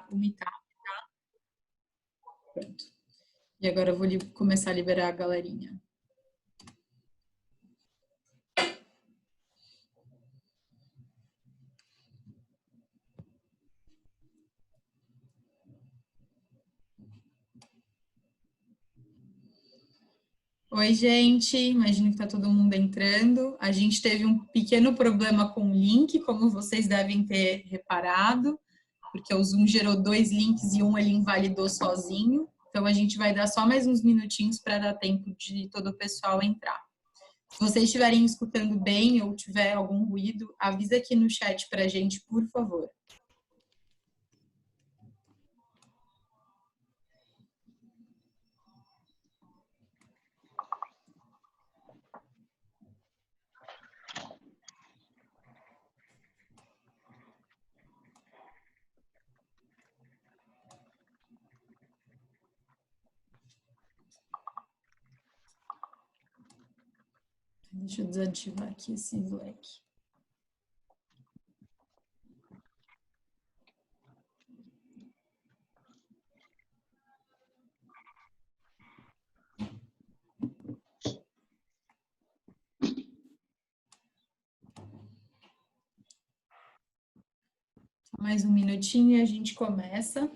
o Meetup, tá? Pronto. E agora eu vou começar a liberar a galerinha. Oi, gente. Imagino que tá todo mundo entrando. A gente teve um pequeno problema com o link, como vocês devem ter reparado, porque o Zoom gerou 2 links e um ele invalidou sozinho. Então, a gente vai dar só mais uns minutinhos para dar tempo de todo o pessoal entrar. Se vocês estiverem escutando bem ou tiver algum ruído, avisa aqui no chat para a gente, por favor. Deixa eu desativar aqui esse Slack. Mais um minutinho e a gente começa.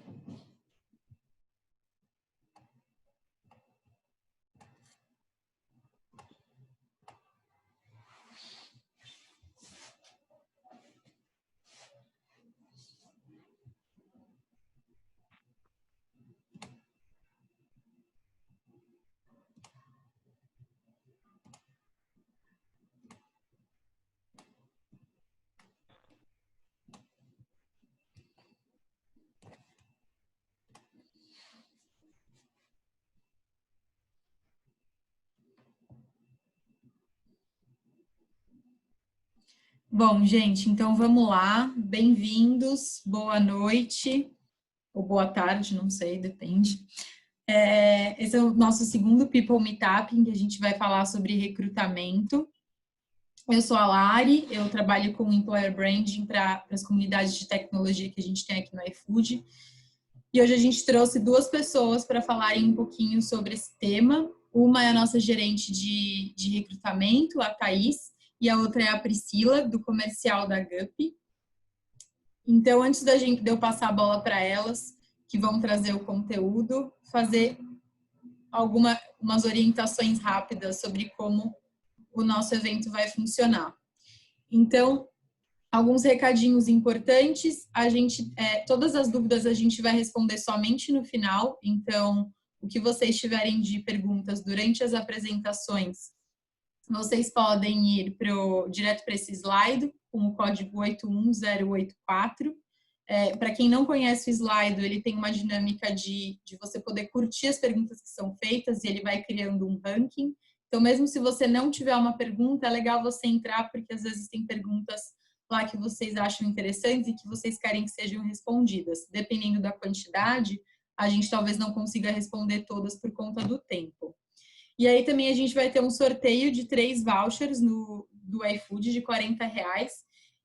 Bom, gente, então vamos lá. Bem-vindos, boa noite, ou boa tarde, não sei, depende. Esse é o nosso segundo People Meetup, em que a gente vai falar sobre recrutamento. Eu sou a Lari, eu trabalho com Employer Branding para as comunidades de tecnologia que a gente tem aqui no iFood. E hoje a gente trouxe 2 pessoas para falarem um pouquinho sobre esse tema. Uma é a nossa gerente de recrutamento, a Thaís, e a outra é a Priscila, do comercial da GUP. Então, antes de eu passar a bola para elas, que vão trazer o conteúdo, fazer umas orientações rápidas sobre como o nosso evento vai funcionar. Então, alguns recadinhos importantes. Todas as dúvidas a gente vai responder somente no final. Então, o que vocês tiverem de perguntas durante as apresentações, vocês podem ir direto para esse slide, com o código 81084. Para quem não conhece o slide, ele tem uma dinâmica de você poder curtir as perguntas que são feitas e ele vai criando um ranking. Então, mesmo se você não tiver uma pergunta, é legal você entrar, porque às vezes tem perguntas lá que vocês acham interessantes e que vocês querem que sejam respondidas. Dependendo da quantidade, a gente talvez não consiga responder todas por conta do tempo. E aí também a gente vai ter um sorteio de 3 vouchers do iFood de R$40.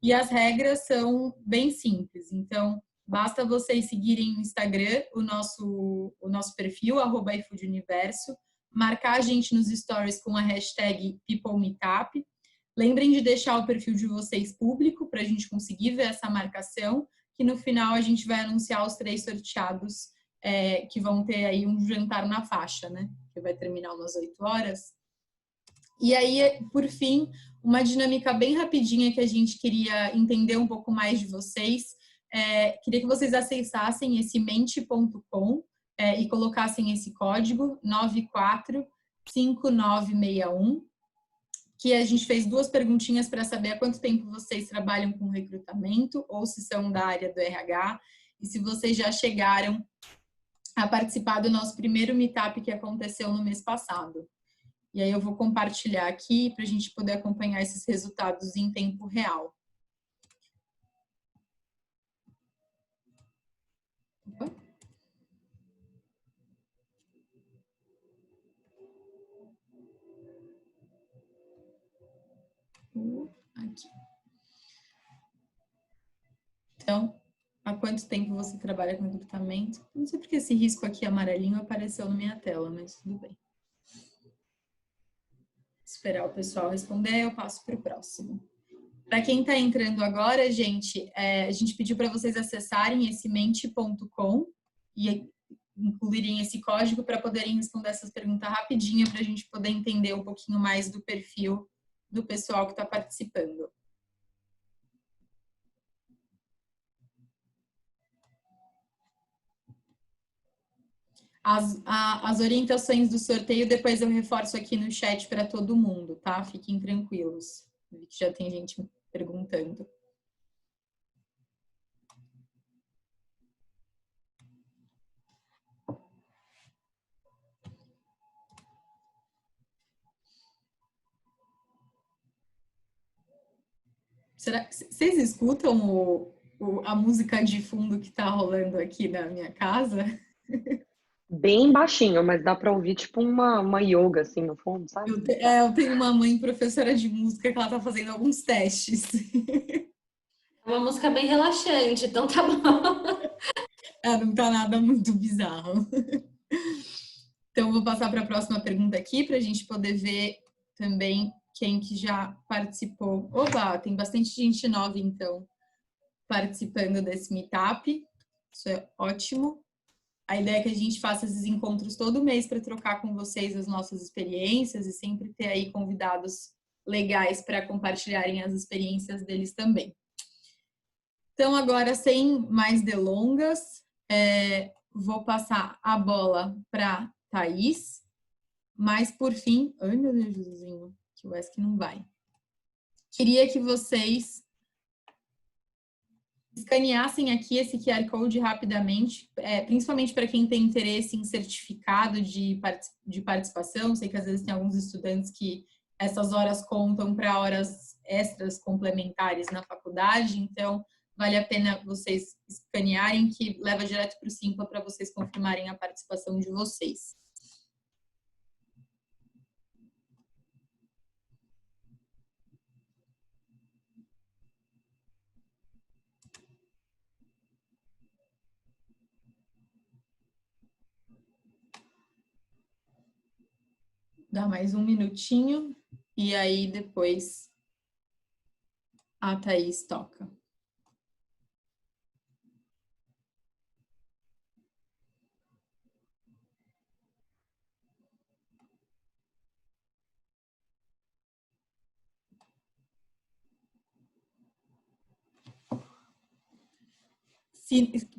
E as regras são bem simples. Então, basta vocês seguirem no Instagram o nosso perfil, @iFoodUniverso, marcar a gente nos stories com a hashtag PeopleMeetup. Lembrem de deixar o perfil de vocês público para a gente conseguir ver essa marcação, que no final a gente vai anunciar os 3 sorteados que vão ter aí um jantar na faixa, né? Que vai terminar umas 8 horas. E aí, por fim, uma dinâmica bem rapidinha que a gente queria entender um pouco mais de vocês. Queria que vocês acessassem esse mente.com e colocassem esse código 945961, que a gente fez 2 perguntinhas para saber há quanto tempo vocês trabalham com recrutamento ou se são da área do RH e se vocês já chegaram a participar do nosso primeiro meetup que aconteceu no mês passado. E aí eu vou compartilhar aqui para a gente poder acompanhar esses resultados em tempo real. Opa. Aqui. Então, quanto tempo você trabalha com recrutamento? Não sei porque esse risco aqui amarelinho apareceu na minha tela, mas tudo bem. Esperar o pessoal responder, eu passo para o próximo. Para quem está entrando agora, gente, a gente pediu para vocês acessarem esse mente.com e incluírem esse código para poderem responder essas perguntas rapidinho, para a gente poder entender um pouquinho mais do perfil do pessoal que está participando. As orientações do sorteio, depois eu reforço aqui no chat para todo mundo, tá? Fiquem tranquilos. Vi que já tem gente perguntando. Será que vocês escutam a música de fundo que tá rolando aqui na minha casa? Bem baixinho, mas dá pra ouvir tipo uma yoga assim no fundo, sabe? Eu tenho uma mãe professora de música que ela tá fazendo alguns testes. É uma música bem relaxante, então tá bom. Não tá nada muito bizarro. Então, eu vou passar para a próxima pergunta aqui, para a gente poder ver também quem que já participou. Oba, tem bastante gente nova, então, participando desse meetup. Isso é ótimo. A ideia é que a gente faça esses encontros todo mês para trocar com vocês as nossas experiências e sempre ter aí convidados legais para compartilharem as experiências deles também. Então, agora, sem mais delongas, vou passar a bola para Thaís, mas por fim, ai meu Deus, Jesusinho, que o ESC não vai. Queria que vocês escaneassem aqui esse QR Code rapidamente, principalmente para quem tem interesse em certificado de participação. Sei que às vezes tem alguns estudantes que essas horas contam para horas extras complementares na faculdade, então vale a pena vocês escanearem, que leva direto para o Simpla para vocês confirmarem a participação de vocês. Dá mais um minutinho e aí depois a Thaís toca.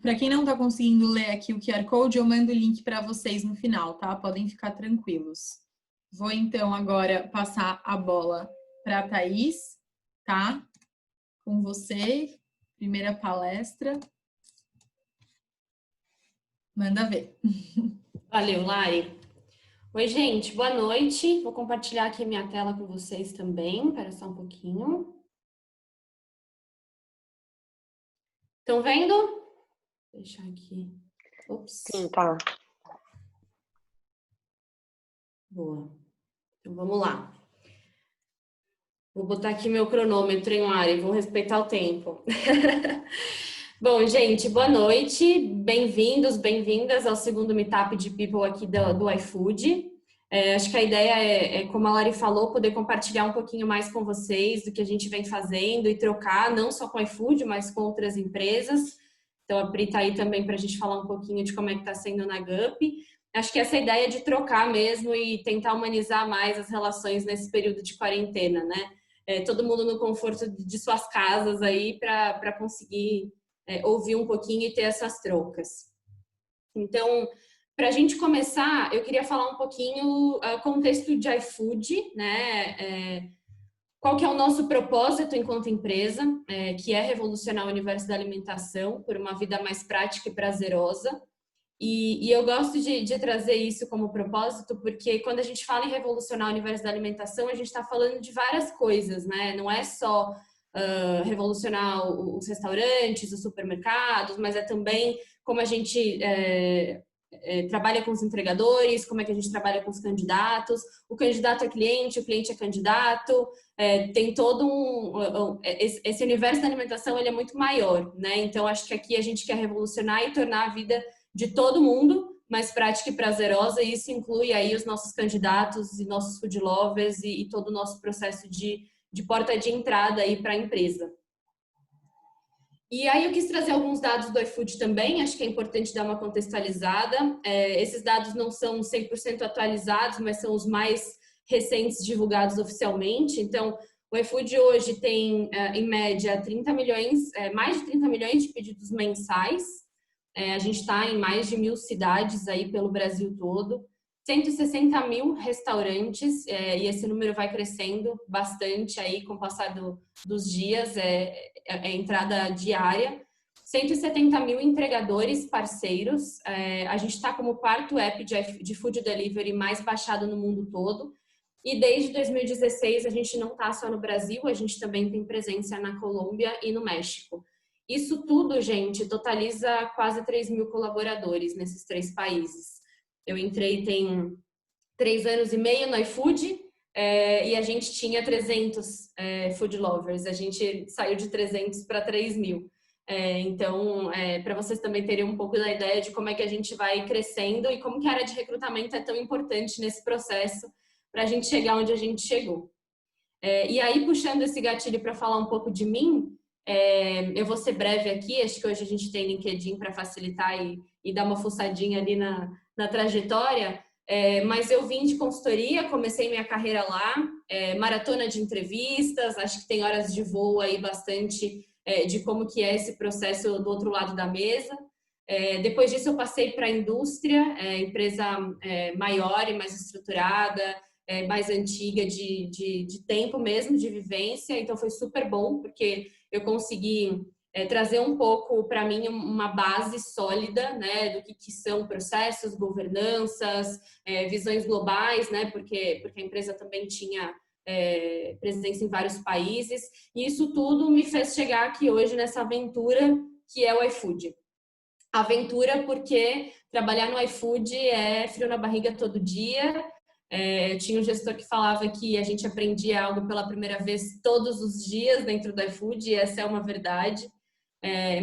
Para quem não está conseguindo ler aqui o QR Code, eu mando o link para vocês no final, tá? Podem ficar tranquilos. Vou então agora passar a bola para a Thaís, tá? Com você, primeira palestra. Manda ver. Valeu, Lari. Oi, gente, boa noite. Vou compartilhar aqui minha tela com vocês também. Espera só um pouquinho. Estão vendo? Vou deixar aqui. Ops. Sim, tá. Boa. Então, vamos lá. Vou botar aqui meu cronômetro, hein, Lari? Vou respeitar o tempo. Bom, gente, boa noite. Bem-vindos, bem-vindas ao segundo Meetup de People aqui do iFood. Acho que a ideia como a Lari falou, poder compartilhar um pouquinho mais com vocês do que a gente vem fazendo e trocar, não só com o iFood, mas com outras empresas. Então, a Pri está aí também para a gente falar um pouquinho de como é que está sendo na GUP. Acho que essa ideia de trocar mesmo e tentar humanizar mais as relações nesse período de quarentena, né? Todo mundo no conforto de suas casas aí para conseguir ouvir um pouquinho e ter essas trocas. Então, para a gente começar, eu queria falar um pouquinho contexto de iFood, né? Qual que é o nosso propósito enquanto empresa, que é revolucionar o universo da alimentação por uma vida mais prática e prazerosa. E eu gosto de trazer isso como propósito, porque quando a gente fala em revolucionar o universo da alimentação, a gente está falando de várias coisas, né? Não é só revolucionar os restaurantes, os supermercados, mas é também como a gente trabalha com os entregadores, como é que a gente trabalha com os candidatos, o candidato é cliente, o cliente é candidato, tem todo esse universo da alimentação, ele é muito maior, né? Então, acho que aqui a gente quer revolucionar e tornar a vida de todo mundo mais prática e prazerosa, e isso inclui aí os nossos candidatos e nossos food lovers e todo o nosso processo de porta de entrada aí para a empresa. E aí eu quis trazer alguns dados do iFood também, acho que é importante dar uma contextualizada. Esses dados não são 100% atualizados, mas são os mais recentes divulgados oficialmente. Então, o iFood hoje tem, em média, 30 milhões, mais de 30 milhões de pedidos mensais. A gente está em mais de 1.000 cidades aí pelo Brasil todo. 160 mil restaurantes, e esse número vai crescendo bastante aí com o passar dos dias, é entrada diária. 170 mil entregadores parceiros, a gente está como o quarto app de food delivery mais baixado no mundo todo, e desde 2016 a gente não está só no Brasil, a gente também tem presença na Colômbia e no México. Isso tudo, gente, totaliza quase 3.000 colaboradores nesses 3 países. Eu entrei tem 3 anos e meio no iFood e a gente tinha 300 food lovers. A gente saiu de 300 para 3.000. Então, para vocês também terem um pouco da ideia de como é que a gente vai crescendo e como que a área de recrutamento é tão importante nesse processo para a gente chegar onde a gente chegou. E aí, puxando esse gatilho para falar um pouco de mim, eu vou ser breve aqui, acho que hoje a gente tem LinkedIn para facilitar e dar uma fuçadinha ali na trajetória, mas eu vim de consultoria, comecei minha carreira lá, maratona de entrevistas, acho que tem horas de voo aí bastante de como que é esse processo do outro lado da mesa. Depois disso eu passei para a indústria, empresa maior e mais estruturada, mais antiga de tempo mesmo, de vivência, então foi super bom, porque eu consegui trazer um pouco para mim uma base sólida, né, do que são processos, governanças, visões globais, né, porque a empresa também tinha presença em vários países, e isso tudo me fez chegar aqui hoje nessa aventura que é o iFood. Aventura porque trabalhar no iFood é frio na barriga todo dia. Tinha um gestor que falava que a gente aprendia algo pela primeira vez todos os dias dentro do iFood, e essa é uma verdade,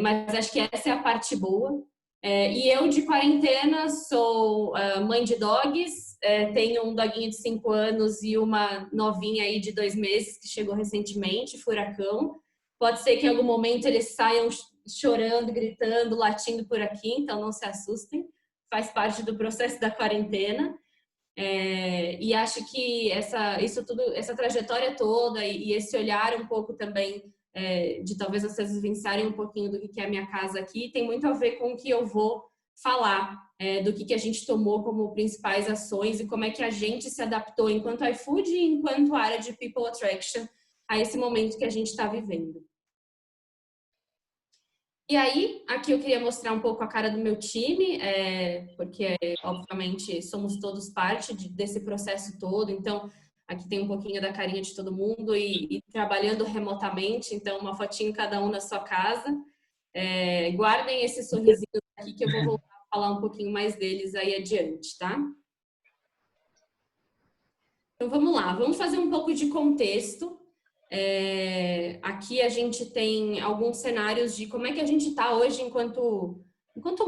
mas acho que essa é a parte boa. E eu, de quarentena, sou mãe de dogs, tenho um doguinho de 5 anos e uma novinha aí de 2 meses que chegou recentemente, Furacão. Pode ser que em algum momento eles saiam chorando, gritando, latindo por aqui, então não se assustem, faz parte do processo da quarentena. E acho que essa trajetória toda e esse olhar um pouco também de talvez vocês vivenciarem um pouquinho do que é a minha casa aqui, tem muito a ver com o que eu vou falar, do que a gente tomou como principais ações e como é que a gente se adaptou enquanto iFood e enquanto área de People Attraction a esse momento que a gente está vivendo. E aí, aqui eu queria mostrar um pouco a cara do meu time, porque, obviamente, somos todos parte desse processo todo, então, aqui tem um pouquinho da carinha de todo mundo e trabalhando remotamente, então, uma fotinho cada um na sua casa. Guardem esse sorrisinho aqui que eu vou voltar a falar um pouquinho mais deles aí adiante, tá? Então, vamos lá, vamos fazer um pouco de contexto. Aqui a gente tem alguns cenários de como é que a gente está hoje enquanto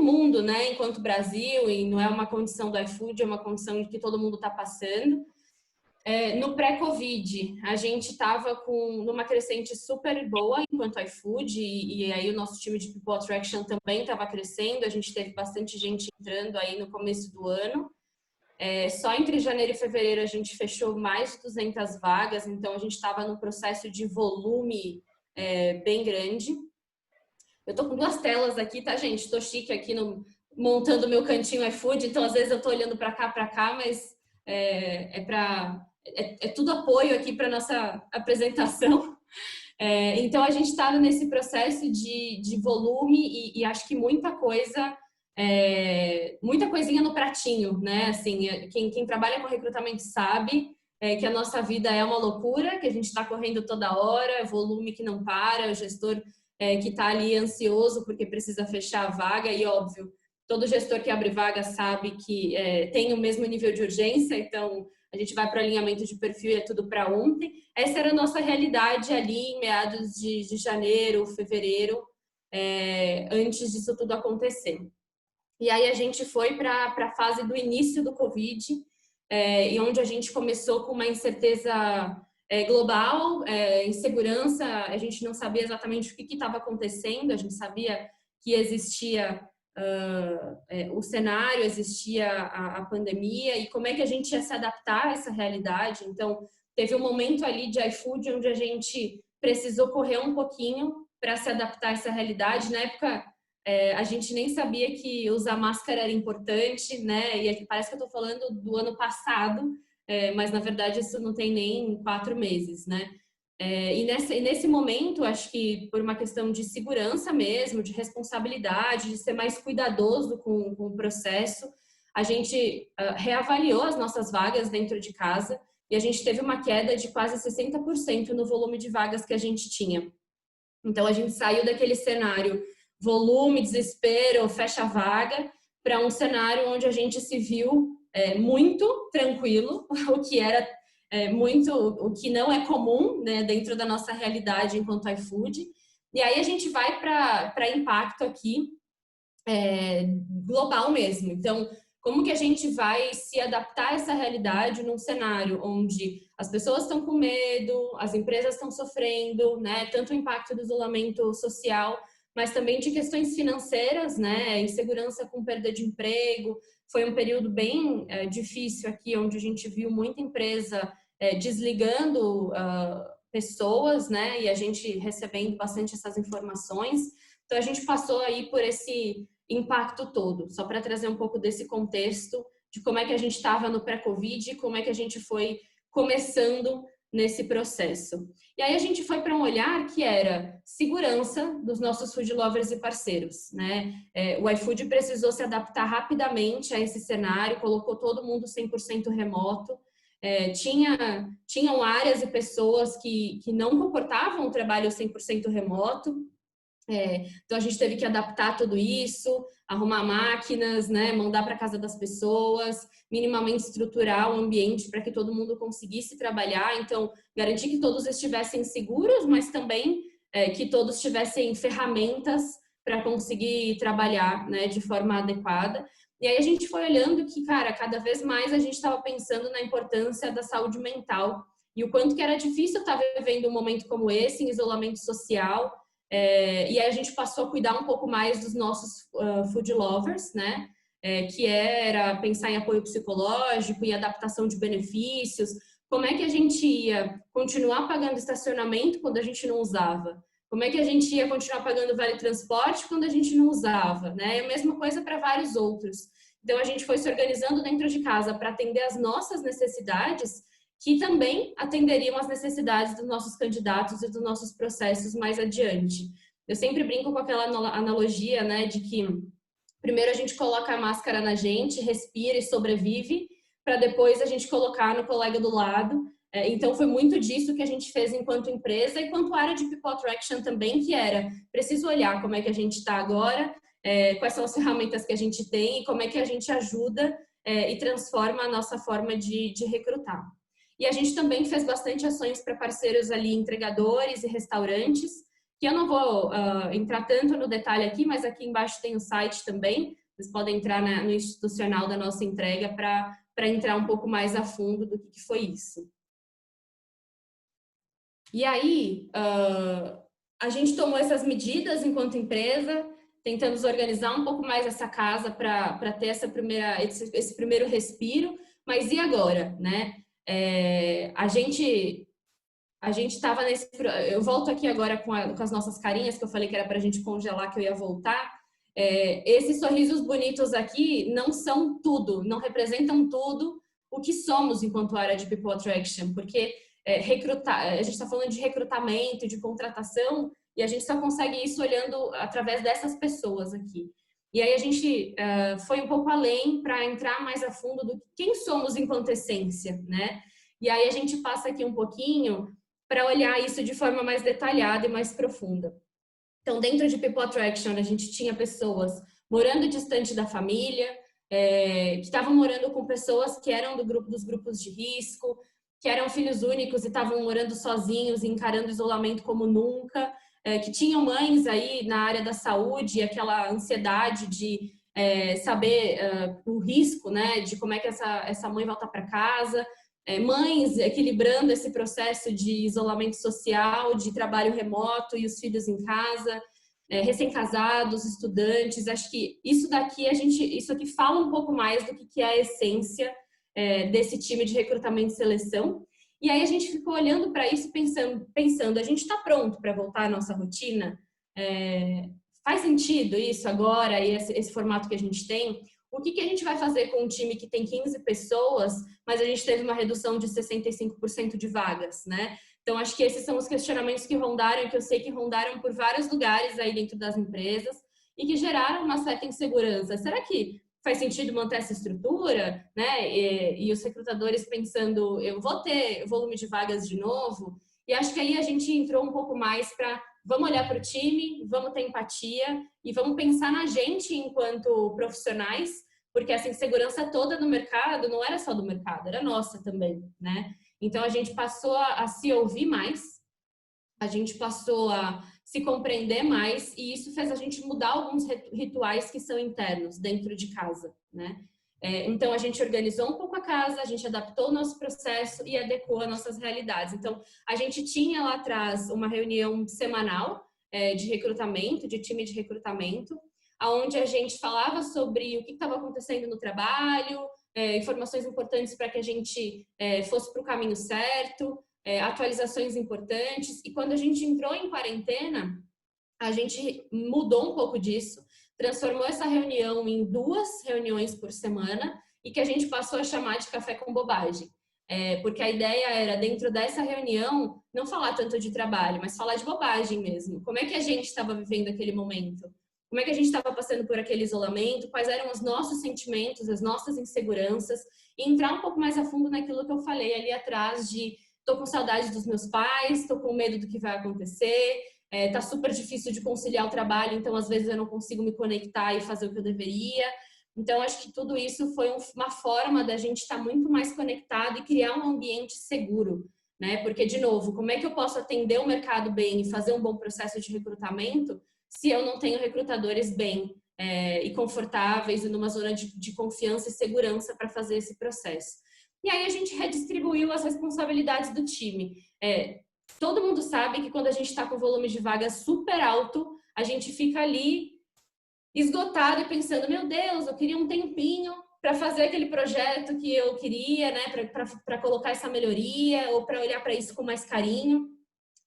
mundo, né? Enquanto Brasil, e não é uma condição do iFood, é uma condição que todo mundo está passando. No pré-Covid, a gente estava numa crescente super boa enquanto iFood, e aí o nosso time de People Attraction também estava crescendo, a gente teve bastante gente entrando aí no começo do ano. Só entre janeiro e fevereiro a gente fechou mais de 200 vagas, então a gente estava num processo de volume bem grande. Eu tô com 2 telas aqui, tá, gente? Tô chique aqui montando meu cantinho iFood, então às vezes eu tô olhando para cá, mas é tudo apoio aqui para nossa apresentação. Então a gente está nesse processo de volume e acho que muita coisinha no pratinho, né? Assim, quem trabalha com recrutamento sabe que a nossa vida é uma loucura, que a gente está correndo toda hora, volume que não para, o gestor que está ali ansioso porque precisa fechar a vaga e, óbvio, todo gestor que abre vaga sabe que tem o mesmo nível de urgência, então a gente vai para o alinhamento de perfil e é tudo para ontem. Essa era a nossa realidade ali em meados de janeiro, fevereiro, antes disso tudo acontecer. E aí a gente foi para a fase do início do Covid, e onde a gente começou com uma incerteza global, insegurança, a gente não sabia exatamente o que estava acontecendo, a gente sabia que existia o cenário, existia a pandemia e como é que a gente ia se adaptar a essa realidade. Então, teve um momento ali de iFood onde a gente precisou correr um pouquinho para se adaptar a essa realidade. Na época, a gente nem sabia que usar máscara era importante, né? E parece que eu estou falando do ano passado, mas na verdade isso não tem nem 4 meses, né? E nesse momento, acho que por uma questão de segurança mesmo, de responsabilidade, de ser mais cuidadoso com o processo, a gente reavaliou as nossas vagas dentro de casa e a gente teve uma queda de quase 60% no volume de vagas que a gente tinha. Então, a gente saiu daquele cenário volume, desespero, fecha a vaga, para um cenário onde a gente se viu muito tranquilo, o que era o que não é comum, né, dentro da nossa realidade enquanto iFood. E aí a gente vai para impacto aqui global mesmo. Então, como que a gente vai se adaptar a essa realidade num cenário onde as pessoas estão com medo, as empresas estão sofrendo, né, tanto o impacto do isolamento social, mas também de questões financeiras, né, insegurança com perda de emprego. Foi um período bem difícil aqui, onde a gente viu muita empresa desligando pessoas, né, e a gente recebendo bastante essas informações. Então, a gente passou aí por esse impacto todo, só para trazer um pouco desse contexto de como é que a gente estava no pré-Covid e como é que a gente foi começando nesse processo. E aí a gente foi para um olhar que era segurança dos nossos food lovers e parceiros, né? O iFood precisou se adaptar rapidamente a esse cenário, colocou todo mundo 100% remoto. Tinham áreas e pessoas que não comportavam o trabalho 100% remoto. Então a gente teve que adaptar tudo isso, arrumar máquinas, né, mandar para casa das pessoas, minimamente estruturar o ambiente para que todo mundo conseguisse trabalhar. Então, garantir que todos estivessem seguros, mas também que todos tivessem ferramentas para conseguir trabalhar, né, de forma adequada. E aí a gente foi olhando que, cara, cada vez mais a gente estava pensando na importância da saúde mental e o quanto que era difícil estar vivendo um momento como esse, em isolamento social. E aí a gente passou a cuidar um pouco mais dos nossos food lovers, né? Que era pensar em apoio psicológico, em adaptação de benefícios. Como é que a gente ia continuar pagando estacionamento quando a gente não usava? Como é que a gente ia continuar pagando vale transporte quando a gente não usava, né? É a mesma coisa para vários outros. Então a gente foi se organizando dentro de casa para atender as nossas necessidades, que também atenderiam às necessidades dos nossos candidatos e dos nossos processos mais adiante. Eu sempre brinco com aquela analogia, né, de que primeiro a gente coloca a máscara na gente, respira e sobrevive, para depois a gente colocar no colega do lado. Então foi muito disso que a gente fez enquanto empresa e quanto área de People Attraction também, que era preciso olhar como é que a gente está agora, quais são as ferramentas que a gente tem e como é que a gente ajuda e transforma a nossa forma de recrutar. E a gente também fez bastante ações para parceiros ali, entregadores e restaurantes, que eu não vou entrar tanto no detalhe aqui, mas aqui embaixo tem o site também. Vocês podem entrar no institucional da nossa entrega para entrar um pouco mais a fundo do que foi isso. E aí, a gente tomou essas medidas enquanto empresa, tentamos organizar um pouco mais essa casa para ter esse primeiro respiro. Mas e agora, né? A gente estava nesse... Eu volto aqui agora com as nossas carinhas, que eu falei que era para a gente congelar, que eu ia voltar. Esses sorrisos bonitos aqui não são tudo, não representam tudo o que somos enquanto área de People Attraction, porque a gente está falando de recrutamento, de contratação, e a gente só consegue isso olhando através dessas pessoas aqui. E aí a gente foi um pouco além para entrar mais a fundo do quem somos enquanto essência, né? E aí a gente passa aqui um pouquinho para olhar isso de forma mais detalhada e mais profunda. Então, dentro de People Attraction, a gente tinha pessoas morando distante da família, que estavam morando com pessoas que eram dos grupos de risco, que eram filhos únicos e estavam morando sozinhos e encarando o isolamento como nunca, que tinham mães aí na área da saúde, aquela ansiedade de saber o risco, né, de como é que essa mãe volta para casa, mães equilibrando esse processo de isolamento social, de trabalho remoto e os filhos em casa, recém-casados, estudantes. Acho que isso aqui fala um pouco mais do que é a essência desse time de recrutamento e seleção. E aí a gente ficou olhando para isso pensando, a gente está pronto para voltar à nossa rotina? Faz sentido isso agora e esse formato que a gente tem? O que a gente vai fazer com um time que tem 15 pessoas, mas a gente teve uma redução de 65% de vagas, né? Então, acho que esses são os questionamentos que rondaram e que eu sei que rondaram por vários lugares aí dentro das empresas e que geraram uma certa insegurança. Será que faz sentido manter essa estrutura, né? E os recrutadores pensando, eu vou ter volume de vagas de novo? E acho que aí a gente entrou um pouco mais para vamos olhar para o time, vamos ter empatia e vamos pensar na gente enquanto profissionais, porque essa insegurança toda no mercado não era só do mercado, era nossa também, né? Então a gente passou a se ouvir mais, a gente passou a se compreender mais e isso fez a gente mudar alguns rituais que são internos dentro de casa, né? Então a gente organizou um pouco a casa, a gente adaptou o nosso processo e adequou as nossas realidades. Então a gente tinha lá atrás uma reunião semanal de recrutamento, de time de recrutamento, onde a gente falava sobre o que estava acontecendo no trabalho, informações importantes para que a gente fosse para o caminho certo, atualizações importantes. E quando a gente entrou em quarentena, a gente mudou um pouco disso, transformou essa reunião em 2 reuniões por semana e que a gente passou a chamar de café com bobagem. Porque a ideia era, dentro dessa reunião, não falar tanto de trabalho, mas falar de bobagem mesmo. Como é que a gente estava vivendo aquele momento? Como é que a gente estava passando por aquele isolamento? Quais eram os nossos sentimentos, as nossas inseguranças? E entrar um pouco mais a fundo naquilo que eu falei ali atrás de tô com saudade dos meus pais, tô com medo do que vai acontecer, tá super difícil de conciliar o trabalho, então às vezes eu não consigo me conectar e fazer o que eu deveria. Então acho que tudo isso foi uma forma da gente estar muito mais conectado e criar um ambiente seguro, né? Porque, de novo, como é que eu posso atender o mercado bem e fazer um bom processo de recrutamento se eu não tenho recrutadores bem e confortáveis e numa zona de confiança e segurança para fazer esse processo? E aí a gente redistribuiu as responsabilidades do time. Todo mundo sabe que quando a gente está com volume de vaga super alto, a gente fica ali esgotado e pensando, meu Deus, eu queria um tempinho para fazer aquele projeto que eu queria, né, para colocar essa melhoria ou para olhar para isso com mais carinho.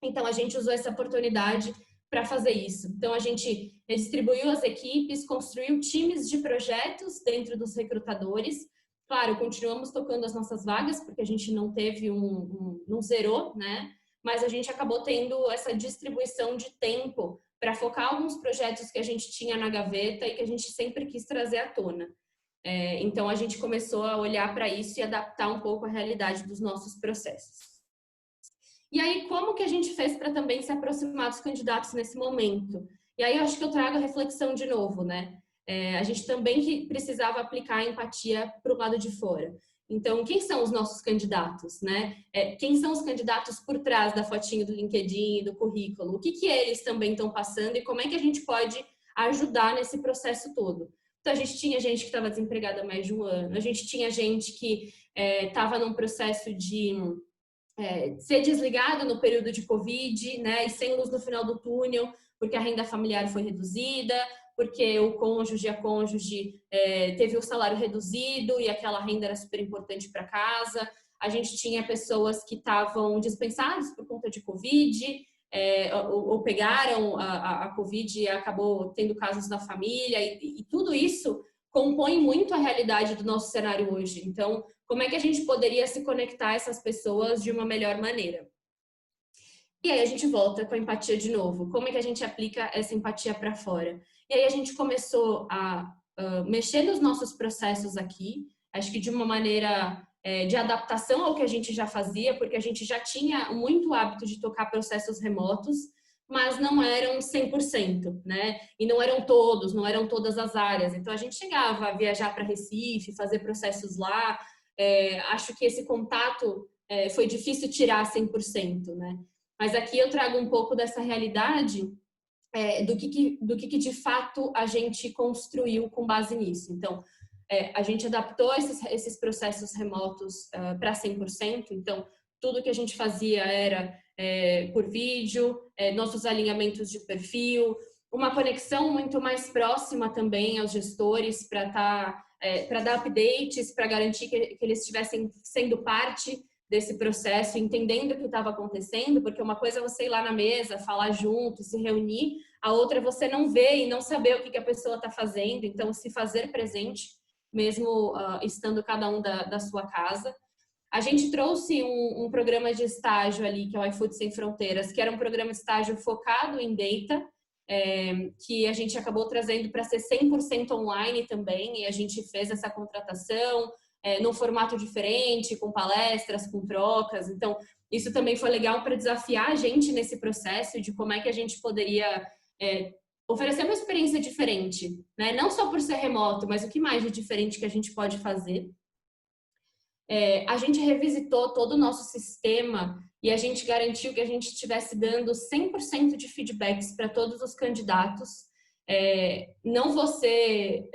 Então a gente usou essa oportunidade para fazer isso. Então a gente redistribuiu as equipes, construiu times de projetos dentro dos recrutadores. Claro, continuamos tocando as nossas vagas, porque a gente não teve não zerou, né? Mas a gente acabou tendo essa distribuição de tempo para focar alguns projetos que a gente tinha na gaveta e que a gente sempre quis trazer à tona. Então a gente começou a olhar para isso e adaptar um pouco a realidade dos nossos processos. E aí, como que a gente fez para também se aproximar dos candidatos nesse momento? E aí eu acho que eu trago a reflexão de novo, né? A gente também precisava aplicar a empatia para o lado de fora. Então, quem são os nossos candidatos, né? Quem são os candidatos por trás da fotinho do LinkedIn, do currículo? O que eles também estão passando e como é que a gente pode ajudar nesse processo todo? Então, a gente tinha gente que estava desempregada há mais de um ano, a gente tinha gente que estava num processo de ser desligado no período de Covid, né? E sem luz no final do túnel, porque a renda familiar foi reduzida, porque o cônjuge, a cônjuge teve o salário reduzido e aquela renda era super importante para casa. A gente tinha pessoas que estavam dispensadas por conta de Covid, ou pegaram a Covid e acabou tendo casos na família, e tudo isso compõe muito a realidade do nosso cenário hoje. Então, como é que a gente poderia se conectar a essas pessoas de uma melhor maneira? E aí a gente volta com a empatia de novo. Como é que a gente aplica essa empatia para fora? E aí a gente começou a mexer nos nossos processos aqui, acho que de uma maneira de adaptação ao que a gente já fazia, porque a gente já tinha muito hábito de tocar processos remotos, mas não eram 100%, né? E não eram todos, não eram todas as áreas. Então, a gente chegava a viajar para Recife, fazer processos lá. Acho que esse contato foi difícil tirar 100%, né? Mas aqui eu trago um pouco dessa realidade do que de fato a gente construiu com base nisso. Então, a gente adaptou esses processos remotos para 100%. Então, tudo que a gente fazia era por vídeo, nossos alinhamentos de perfil, uma conexão muito mais próxima também aos gestores para dar updates, para garantir que eles estivessem sendo parte desse processo, entendendo o que estava acontecendo, porque uma coisa é você ir lá na mesa, falar junto, se reunir, a outra é você não ver e não saber o que a pessoa está fazendo, então se fazer presente, mesmo estando cada um da sua casa. A gente trouxe um programa de estágio ali, que é o iFood Sem Fronteiras, que era um programa de estágio focado em data, que a gente acabou trazendo para ser 100% online também, e a gente fez essa contratação num formato diferente, com palestras, com trocas. Então, isso também foi legal para desafiar a gente nesse processo de como é que a gente poderia oferecer uma experiência diferente, né? Não só por ser remoto, mas o que mais de diferente que a gente pode fazer. A gente revisitou todo o nosso sistema e a gente garantiu que a gente estivesse dando 100% de feedbacks para todos os candidatos. Não vou ser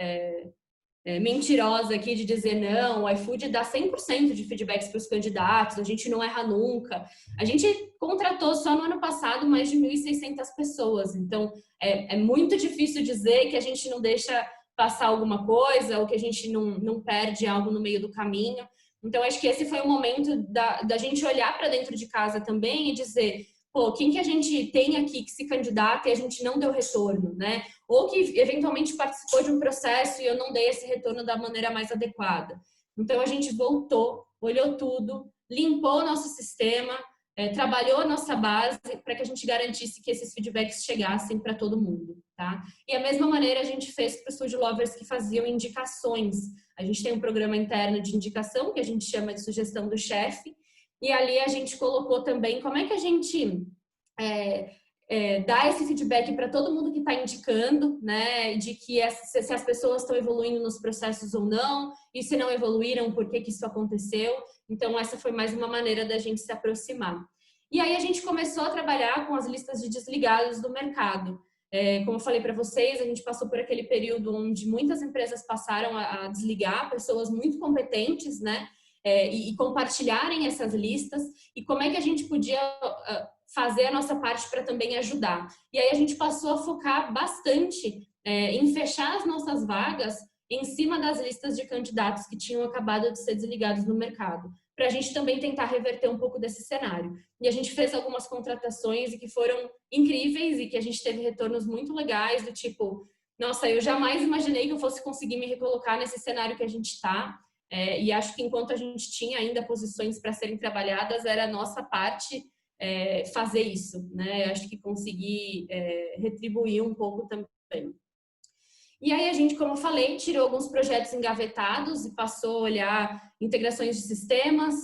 mentirosa aqui de dizer não, o iFood dá 100% de feedbacks para os candidatos, a gente não erra nunca. A gente contratou só no ano passado mais de 1.600 pessoas, então é muito difícil dizer que a gente não deixa passar alguma coisa ou que a gente não perde algo no meio do caminho. Então, acho que esse foi o momento da gente olhar para dentro de casa também e dizer, pô, quem que a gente tem aqui que se candidata e a gente não deu retorno, né? Ou que eventualmente participou de um processo e eu não dei esse retorno da maneira mais adequada. Então, a gente voltou, olhou tudo, limpou o nosso sistema, trabalhou a nossa base para que a gente garantisse que esses feedbacks chegassem para todo mundo, tá? E a mesma maneira a gente fez para os food lovers que faziam indicações. A gente tem um programa interno de indicação que a gente chama de sugestão do chefe, e ali a gente colocou também como é que a gente dá esse feedback para todo mundo que está indicando, né? De que se as pessoas estão evoluindo nos processos ou não, e se não evoluíram, por que isso aconteceu. Então, essa foi mais uma maneira da gente se aproximar. E aí a gente começou a trabalhar com as listas de desligados do mercado. Como eu falei para vocês, a gente passou por aquele período onde muitas empresas passaram a desligar pessoas muito competentes, né? E compartilharem essas listas, e como é que a gente podia fazer a nossa parte para também ajudar. E aí a gente passou a focar bastante em fechar as nossas vagas em cima das listas de candidatos que tinham acabado de ser desligados no mercado, para a gente também tentar reverter um pouco desse cenário. E a gente fez algumas contratações e que foram incríveis e que a gente teve retornos muito legais, do tipo, nossa, eu jamais imaginei que eu fosse conseguir me recolocar nesse cenário que a gente está. E acho que enquanto a gente tinha ainda posições para serem trabalhadas, era a nossa parte fazer isso, né? Acho que conseguir retribuir um pouco também. E aí a gente, como eu falei, tirou alguns projetos engavetados e passou a olhar integrações de sistemas.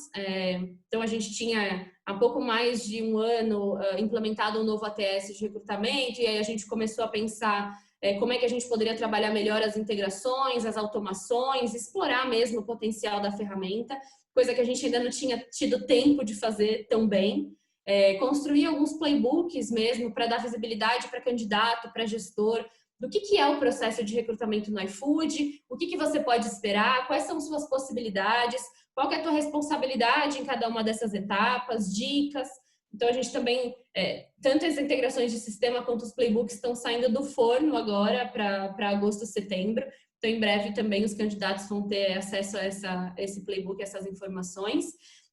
Então a gente tinha há pouco mais de um ano implementado um novo ATS de recrutamento, e aí a gente começou a pensar como é que a gente poderia trabalhar melhor as integrações, as automações, explorar mesmo o potencial da ferramenta, coisa que a gente ainda não tinha tido tempo de fazer tão bem. Construir alguns playbooks mesmo para dar visibilidade para candidato, para gestor, do que é o processo de recrutamento no iFood, o que você pode esperar, quais são suas possibilidades, qual que é a tua responsabilidade em cada uma dessas etapas, dicas. Então, a gente também, tanto as integrações de sistema quanto os playbooks estão saindo do forno agora para agosto, setembro. Então, em breve também os candidatos vão ter acesso a esse playbook, essas informações.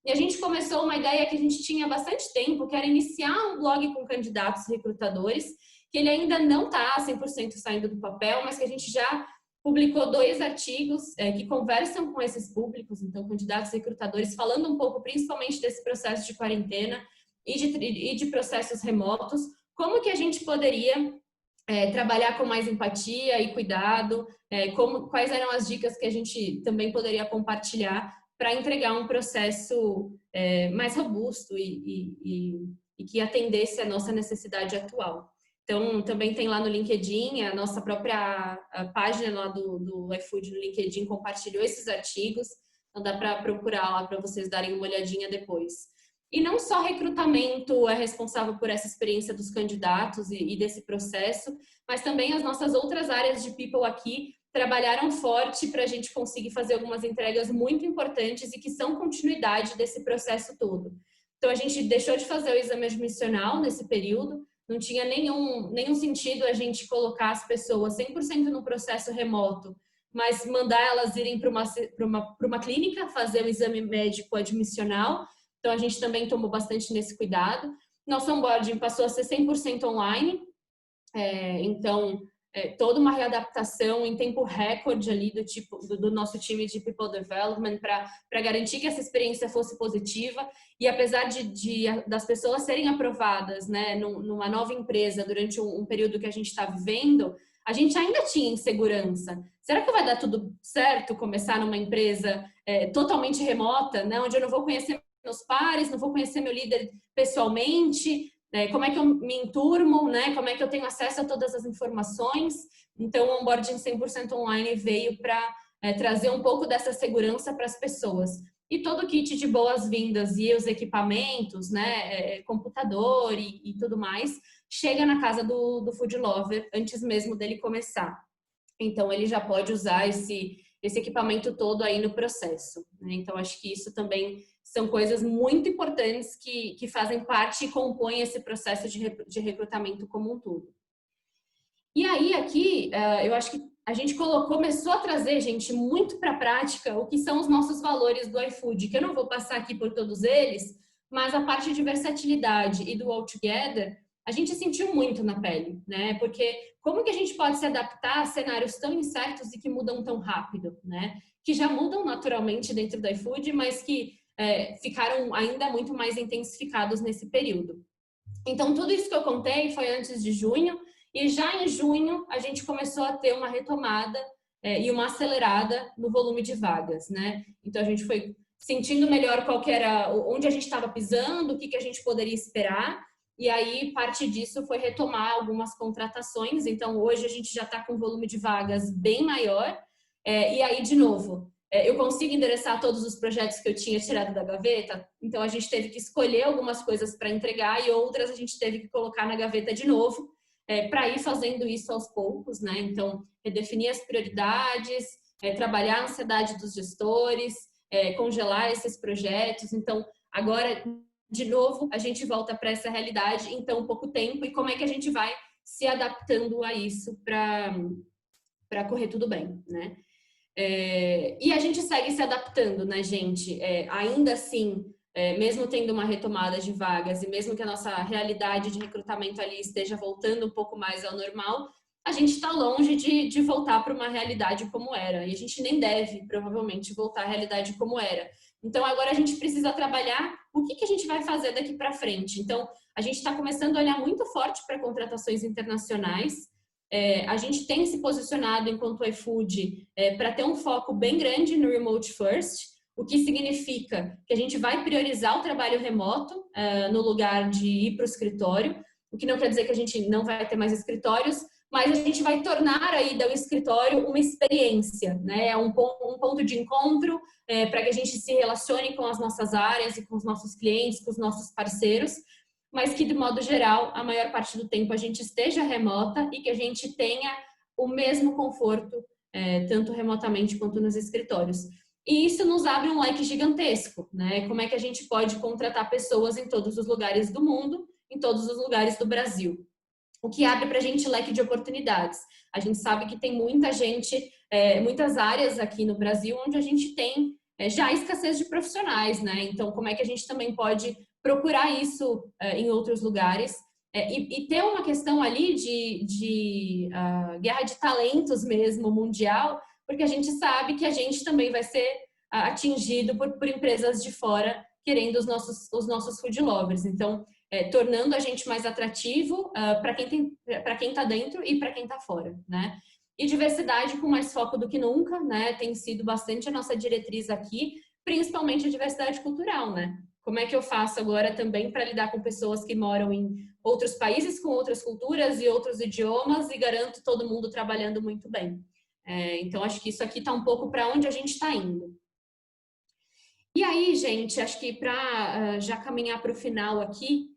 E a gente começou uma ideia que a gente tinha há bastante tempo, que era iniciar um blog com candidatos recrutadores, que ele ainda não está 100% saindo do papel, mas que a gente já publicou 2 artigos que conversam com esses públicos, então candidatos recrutadores, falando um pouco principalmente desse processo de quarentena e de processos remotos, como que a gente poderia trabalhar com mais empatia e cuidado, quais eram as dicas que a gente também poderia compartilhar para entregar um processo mais robusto e e que atendesse a nossa necessidade atual. Então, também tem lá no LinkedIn, a nossa própria página lá do iFood no LinkedIn compartilhou esses artigos, então dá para procurar lá para vocês darem uma olhadinha depois. E não só recrutamento é responsável por essa experiência dos candidatos e desse processo, mas também as nossas outras áreas de people aqui trabalharam forte para a gente conseguir fazer algumas entregas muito importantes e que são continuidade desse processo todo. Então, a gente deixou de fazer o exame admissional nesse período, não tinha nenhum sentido a gente colocar as pessoas 100% no processo remoto, mas mandar elas irem para uma clínica fazer o exame médico admissional. Então, a gente também tomou bastante nesse cuidado. Nosso onboarding passou a ser 100% online, então, toda uma readaptação em tempo recorde ali do nosso time de People Development para garantir que essa experiência fosse positiva. E apesar das pessoas serem aprovadas, né, numa nova empresa durante um período que a gente está vivendo, a gente ainda tinha insegurança. Será que vai dar tudo certo começar numa empresa totalmente remota, né, onde eu não vou conhecer meus pares, não vou conhecer meu líder pessoalmente? Como é que eu me enturmo, né? Como é que eu tenho acesso a todas as informações? Então, o onboarding 100% online veio para trazer um pouco dessa segurança para as pessoas. E todo o kit de boas-vindas e os equipamentos, né? Computador e tudo mais, chega na casa do Food Lover antes mesmo dele começar. Então, ele já pode usar esse equipamento todo aí no processo, né? Então, acho que isso também são coisas muito importantes que fazem parte e compõem esse processo de recrutamento como um todo. E aí, aqui, eu acho que a gente começou a trazer, gente, muito para a prática o que são os nossos valores do iFood, que eu não vou passar aqui por todos eles, mas a parte de versatilidade e do All Together, a gente sentiu muito na pele, né? Porque como que a gente pode se adaptar a cenários tão incertos e que mudam tão rápido, né? Que já mudam naturalmente dentro do iFood, mas que ficaram ainda muito mais intensificados nesse período. Então, tudo isso que eu contei foi antes de junho, e já em junho a gente começou a ter uma retomada e uma acelerada no volume de vagas, né? Então, a gente foi sentindo melhor onde a gente estava pisando, o que a gente poderia esperar, e aí parte disso foi retomar algumas contratações. Então, hoje a gente já está com um volume de vagas bem maior, e aí, de novo, eu consigo endereçar todos os projetos que eu tinha tirado da gaveta, então a gente teve que escolher algumas coisas para entregar e outras a gente teve que colocar na gaveta de novo, para ir fazendo isso aos poucos, né? Então, redefinir as prioridades, trabalhar a ansiedade dos gestores, congelar esses projetos. Então, agora, de novo, a gente volta para essa realidade em tão pouco tempo e como é que a gente vai se adaptando a isso para correr tudo bem, né? E a gente segue se adaptando, né, gente? Ainda assim, mesmo tendo uma retomada de vagas e mesmo que a nossa realidade de recrutamento ali esteja voltando um pouco mais ao normal, a gente está longe de voltar para uma realidade como era. E a gente nem deve, provavelmente, voltar à realidade como era. Então, agora a gente precisa trabalhar o que a gente vai fazer daqui para frente. Então, a gente está começando a olhar muito forte para contratações internacionais. A gente tem se posicionado enquanto iFood para ter um foco bem grande no Remote First, o que significa que a gente vai priorizar o trabalho remoto no lugar de ir para o escritório, o que não quer dizer que a gente não vai ter mais escritórios, mas a gente vai tornar a ida ao escritório uma experiência, né? Um ponto de encontro para que a gente se relacione com as nossas áreas e com os nossos clientes, com os nossos parceiros, mas que, de modo geral, a maior parte do tempo a gente esteja remota e que a gente tenha o mesmo conforto, tanto remotamente quanto nos escritórios. E isso nos abre um leque gigantesco, né? Como é que a gente pode contratar pessoas em todos os lugares do mundo, em todos os lugares do Brasil. O que abre para a gente leque de oportunidades. A gente sabe que tem muita gente, muitas áreas aqui no Brasil onde a gente tem já escassez de profissionais, né? Então, como é que a gente também pode procurar isso em outros lugares e ter uma questão ali de guerra de talentos mesmo mundial, porque a gente sabe que a gente também vai ser atingido por empresas de fora querendo os nossos food lovers. Então, tornando a gente mais atrativo para quem está dentro e para quem está fora, né? E diversidade com mais foco do que nunca, né? Tem sido bastante a nossa diretriz aqui, principalmente a diversidade cultural, né? como é que eu faço agora também para lidar com pessoas que moram em outros países, com outras culturas e outros idiomas, e garanto todo mundo trabalhando muito bem. Então, acho que isso aqui está um pouco para onde a gente está indo. E aí, gente, acho que para já caminhar para o final aqui,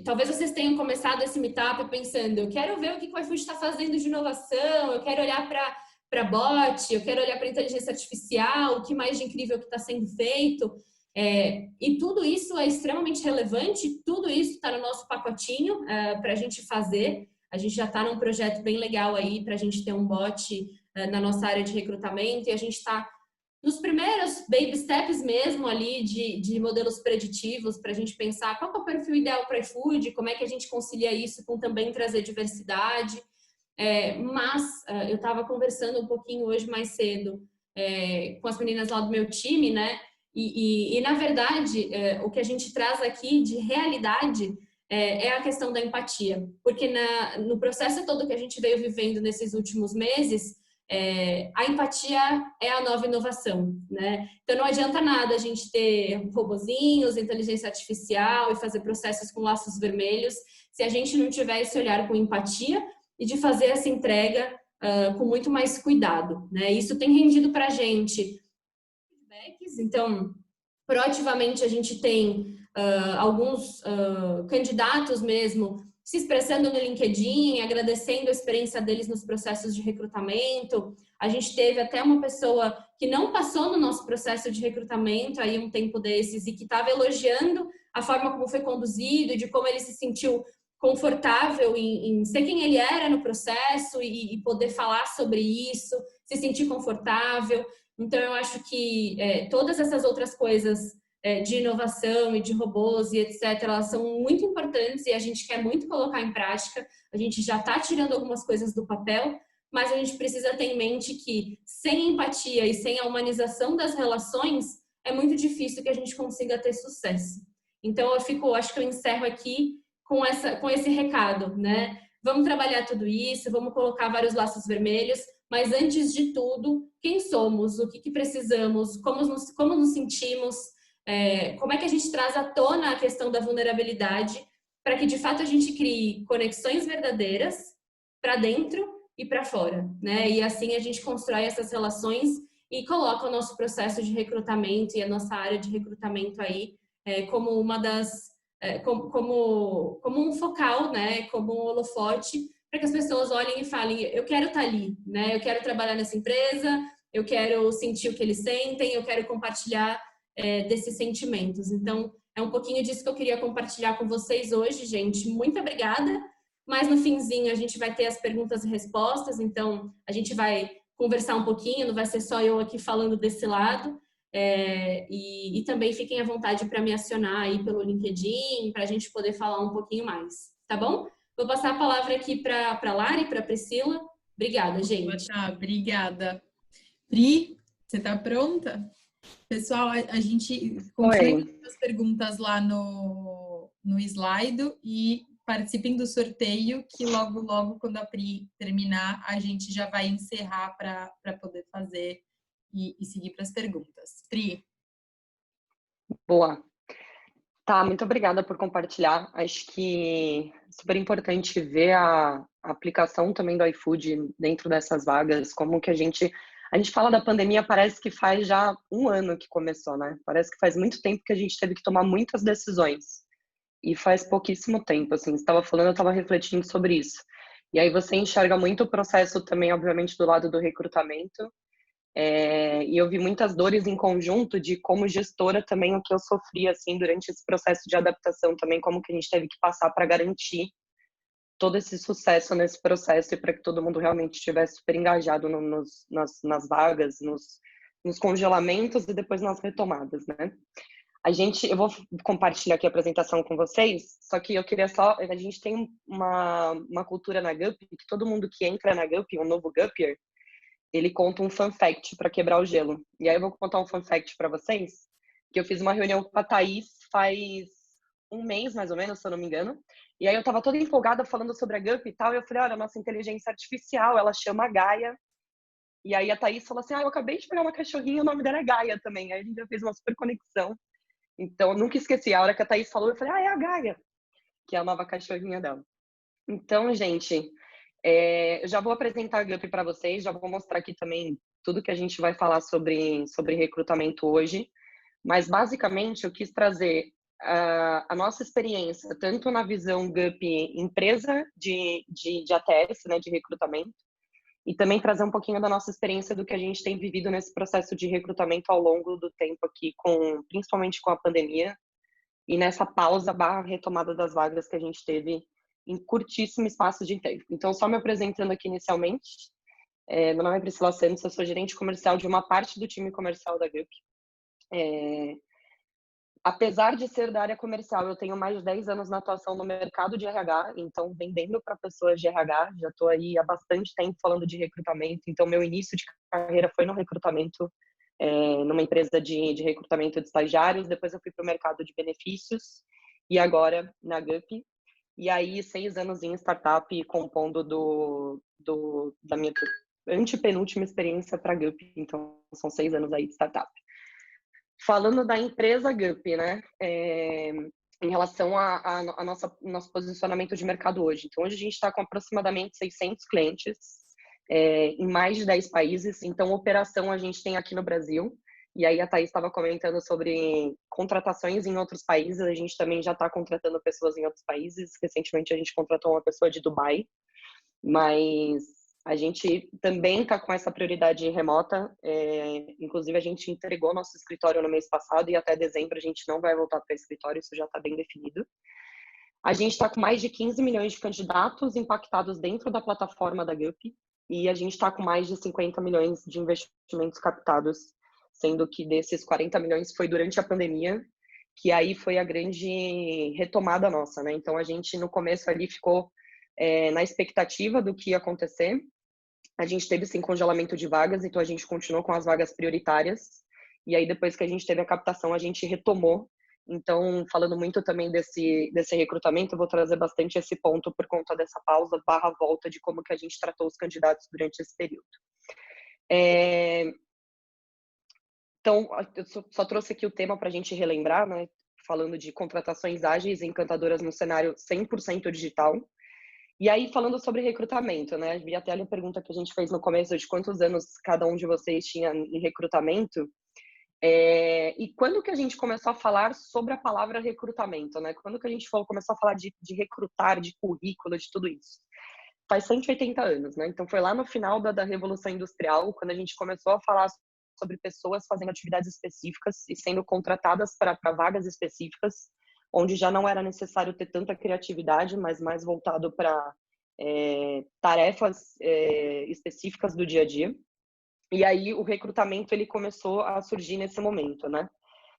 talvez vocês tenham começado esse meetup pensando, eu quero ver o que o iFood está fazendo de inovação, eu quero olhar para bot, eu quero olhar para inteligência artificial, o que mais de incrível que está sendo feito. E tudo isso é extremamente relevante, tudo isso está no nosso pacotinho para a gente fazer. A gente já está num projeto bem legal aí para a gente ter um bot na nossa área de recrutamento, e a gente está nos primeiros baby steps mesmo ali de modelos preditivos para a gente pensar qual é o perfil ideal para o iFood, como é que a gente concilia isso com também trazer diversidade. Mas eu estava conversando um pouquinho hoje mais cedo com as meninas lá do meu time, né? E na verdade, o que a gente traz aqui de realidade é a questão da empatia. Porque no processo todo que a gente veio vivendo nesses últimos meses, a empatia é a nova inovação, né? Então não adianta nada a gente ter robozinhos, inteligência artificial e fazer processos com laços vermelhos se a gente não tiver esse olhar com empatia e de fazer essa entrega com muito mais cuidado, né? Isso tem rendido para a gente feedbacks, então proativamente a gente tem alguns candidatos mesmo se expressando no LinkedIn, agradecendo a experiência deles nos processos de recrutamento. A gente teve até uma pessoa que não passou no nosso processo de recrutamento aí um tempo desses e que estava elogiando a forma como foi conduzido e de como ele se sentiu confortável em ser quem ele era no processo e poder falar sobre isso, se sentir confortável. Então, eu acho que todas essas outras coisas de inovação e de robôs e etc., elas são muito importantes e a gente quer muito colocar em prática. A gente já está tirando algumas coisas do papel, mas a gente precisa ter em mente que sem empatia e sem a humanização das relações, é muito difícil que a gente consiga ter sucesso. Então, acho que eu encerro aqui com esse recado, né? Vamos trabalhar tudo isso, vamos colocar vários laços vermelhos, mas antes de tudo, quem somos, o que precisamos, como nos sentimos, como é que a gente traz à tona a questão da vulnerabilidade para que de fato a gente crie conexões verdadeiras para dentro e para fora, né? E assim a gente constrói essas relações e coloca o nosso processo de recrutamento e a nossa área de recrutamento aí como uma das como um focal, né? Como um holofote para que as pessoas olhem e falem, eu quero estar ali, né? Eu quero trabalhar nessa empresa, eu quero sentir o que eles sentem, eu quero compartilhar desses sentimentos. Então, é um pouquinho disso que eu queria compartilhar com vocês hoje, gente. Muito obrigada. Mas no finzinho a gente vai ter as perguntas e respostas, então a gente vai conversar um pouquinho, não vai ser só eu aqui falando desse lado. E também fiquem à vontade para me acionar aí pelo LinkedIn, para a gente poder falar um pouquinho mais, tá bom? Vou passar a palavra aqui para a Lari e para a Priscila. Obrigada, gente. Tá, obrigada. Pri, você está pronta? Pessoal, a gente continua as perguntas lá no slide e participem do sorteio, que logo, quando a Pri terminar, a gente já vai encerrar para poder fazer e seguir para as perguntas. Pri. Boa. Tá, muito obrigada por compartilhar. Acho que é super importante ver a aplicação também do iFood dentro dessas vagas, como que a gente fala da pandemia, parece que faz já um ano que começou, né? Parece que faz muito tempo que a gente teve que tomar muitas decisões. E faz pouquíssimo tempo, assim, você estava falando, eu estava refletindo sobre isso. E aí você enxerga muito o processo também, obviamente, do lado do recrutamento. E eu vi muitas dores em conjunto de como gestora também o que eu sofri, assim, durante esse processo de adaptação também, como que a gente teve que passar para garantir todo esse sucesso nesse processo e para que todo mundo realmente estivesse super engajado nas vagas, nos congelamentos e depois nas retomadas, né? Eu vou compartilhar aqui a apresentação com vocês, só que eu queria a gente tem uma cultura na Gup, que todo mundo que entra na Gup, um novo Gupier, ele conta um fun fact para quebrar o gelo. E aí eu vou contar um fun fact para vocês, que eu fiz uma reunião com a Thaís faz um mês, mais ou menos, se eu não me engano, e aí eu tava toda empolgada falando sobre a Gup e tal, e eu falei, olha, a nossa inteligência artificial, ela chama Gaia, E aí a Thaís falou assim, eu acabei de pegar uma cachorrinha, o nome dela é Gaia também. Aí a gente já fez uma super conexão. Então, eu nunca esqueci. A hora que a Thaís falou, eu falei, é a Gaia, que é a nova cachorrinha dela. Então, gente, eu já vou apresentar a Gup para vocês, já vou mostrar aqui também tudo que a gente vai falar sobre recrutamento hoje. Mas, basicamente, eu quis trazer a nossa experiência, tanto na visão Gup empresa de ATS, né, de recrutamento, e também trazer um pouquinho da nossa experiência do que a gente tem vivido nesse processo de recrutamento ao longo do tempo aqui, principalmente com a pandemia, e nessa pausa / retomada das vagas que a gente teve em curtíssimo espaço de tempo. Então, só me apresentando aqui inicialmente, meu nome é Priscila Santos, eu sou gerente comercial de uma parte do time comercial da Gup. Apesar de ser da área comercial, eu tenho mais de 10 anos na atuação no mercado de RH, então vendendo para pessoas de RH, já estou aí há bastante tempo falando de recrutamento, então meu início de carreira foi no recrutamento, numa empresa de recrutamento de estagiários, depois eu fui para o mercado de benefícios e agora na Gup. E aí, 6 anos em startup, compondo da minha antepenúltima experiência para a Gup, então são 6 anos aí de startup. Falando da empresa Gup, né, em relação a nosso posicionamento de mercado hoje. Então, hoje a gente está com aproximadamente 600 clientes em mais de 10 países. Então, operação a gente tem aqui no Brasil. E aí a Thaís estava comentando sobre contratações em outros países. A gente também já está contratando pessoas em outros países. Recentemente a gente contratou uma pessoa de Dubai. Mas a gente também está com essa prioridade remota. Inclusive, a gente entregou nosso escritório no mês passado e até dezembro a gente não vai voltar para o escritório, isso já está bem definido. A gente está com mais de 15 milhões de candidatos impactados dentro da plataforma da Gup e a gente está com mais de 50 milhões de investimentos captados, sendo que desses 40 milhões foi durante a pandemia, que aí foi a grande retomada nossa, né? Então, a gente no começo ali ficou na expectativa do que ia acontecer. A gente teve sim congelamento de vagas, então a gente continuou com as vagas prioritárias. E aí depois que a gente teve a captação, a gente retomou. Então, falando muito também desse recrutamento, eu vou trazer bastante esse ponto por conta dessa pausa / volta de como que a gente tratou os candidatos durante esse período. Então, eu só trouxe aqui o tema para a gente relembrar, né? Falando de contratações ágeis e encantadoras no cenário 100% digital. E aí, falando sobre recrutamento, né? Vi até a pergunta que a gente fez no começo de quantos anos cada um de vocês tinha em recrutamento. E quando que a gente começou a falar sobre a palavra recrutamento, né? Quando que a gente começou a falar de recrutar, de currículo, de tudo isso? Faz 180 anos, né? Então, foi lá no final da Revolução Industrial, quando a gente começou a falar sobre pessoas fazendo atividades específicas e sendo contratadas para vagas específicas, onde já não era necessário ter tanta criatividade, mas mais voltado para tarefas específicas do dia a dia. E aí o recrutamento ele começou a surgir nesse momento, né?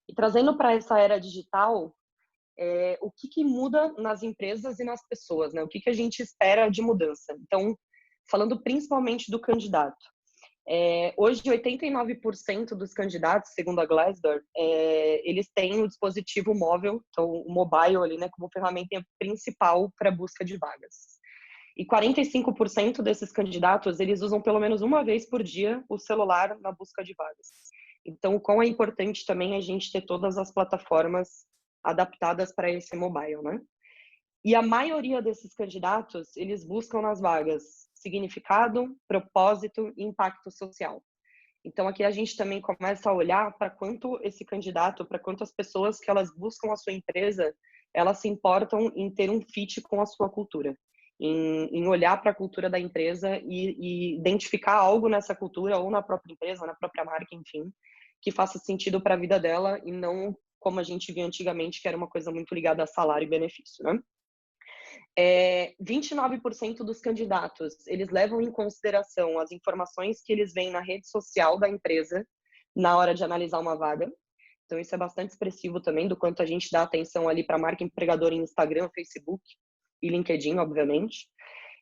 E trazendo para essa era digital, o que muda nas empresas e nas pessoas, né? O que a gente espera de mudança? Então, falando principalmente do candidato. Hoje, 89% dos candidatos, segundo a Glassdoor, eles têm o dispositivo móvel, então o mobile ali, né, como ferramenta principal para a busca de vagas. E 45% desses candidatos, eles usam pelo menos uma vez por dia o celular na busca de vagas. Então, o quão é importante também a gente ter todas as plataformas adaptadas para esse mobile, né? E a maioria desses candidatos, eles buscam nas vagas significado, propósito e impacto social. Então, aqui a gente também começa a olhar para quanto esse candidato, para quantas pessoas que elas buscam a sua empresa, elas se importam em ter um fit com a sua cultura, em olhar para a cultura da empresa e identificar algo nessa cultura ou na própria empresa, na própria marca, enfim, que faça sentido para a vida dela e não como a gente via antigamente, que era uma coisa muito ligada a salário e benefício, né? 29% dos candidatos, eles levam em consideração as informações que eles veem na rede social da empresa na hora de analisar uma vaga. Então, isso é bastante expressivo também do quanto a gente dá atenção ali para a marca empregadora em Instagram, Facebook e LinkedIn, obviamente.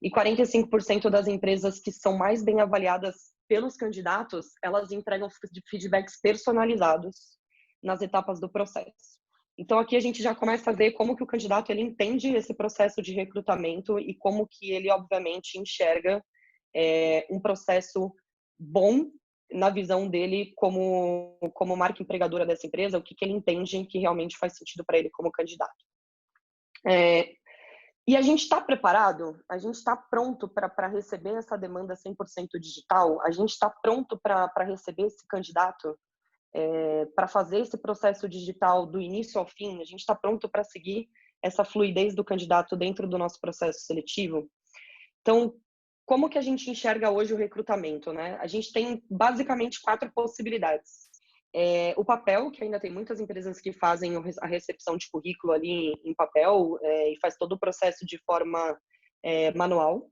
E 45% das empresas que são mais bem avaliadas pelos candidatos, elas entregam feedbacks personalizados nas etapas do processo. Então, aqui a gente já começa a ver como que o candidato ele entende esse processo de recrutamento e como que ele, obviamente, enxerga um processo bom na visão dele como marca empregadora dessa empresa, o que ele entende que realmente faz sentido para ele como candidato. E a gente está preparado? A gente está pronto para receber essa demanda 100% digital? A gente está pronto para receber esse candidato? Para fazer esse processo digital do início ao fim? A gente está pronto para seguir essa fluidez do candidato dentro do nosso processo seletivo? Então, como que a gente enxerga hoje o recrutamento, né? A gente tem basicamente 4 possibilidades. O papel, que ainda tem muitas empresas que fazem a recepção de currículo ali em papel e faz todo o processo de forma manual.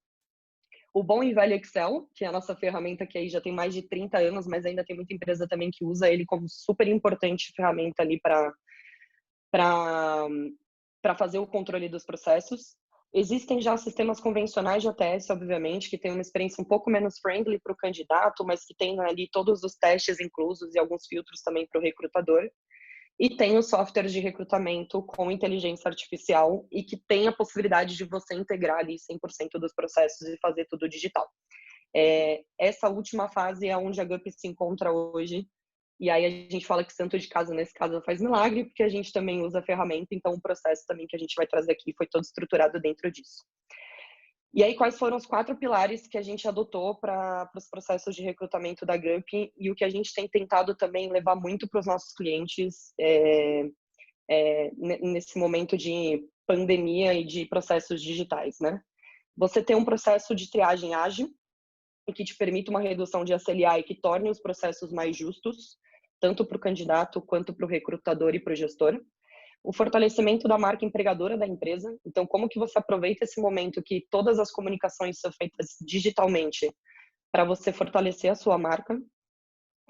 O bom e velho Excel, que é a nossa ferramenta que aí já tem mais de 30 anos, mas ainda tem muita empresa também que usa ele como super importante ferramenta ali para fazer o controle dos processos. Existem já sistemas convencionais de ATS, obviamente, que tem uma experiência um pouco menos friendly para o candidato, mas que tem ali todos os testes inclusos e alguns filtros também para o recrutador. E tem os softwares de recrutamento com inteligência artificial e que tem a possibilidade de você integrar ali 100% dos processos e fazer tudo digital. Essa última fase é onde a GUP se encontra hoje. E aí a gente fala que santo de casa, nesse caso, faz milagre, porque a gente também usa a ferramenta, então o processo também que a gente vai trazer aqui foi todo estruturado dentro disso. E aí, quais foram os 4 pilares que a gente adotou para os processos de recrutamento da GUP e o que a gente tem tentado também levar muito para os nossos clientes nesse momento de pandemia e de processos digitais, né? Você tem um processo de triagem ágil, que te permite uma redução de SLA e que torne os processos mais justos, tanto para o candidato quanto para o recrutador e para o gestor. O fortalecimento da marca empregadora da empresa. Então, como que você aproveita esse momento que todas as comunicações são feitas digitalmente para você fortalecer a sua marca?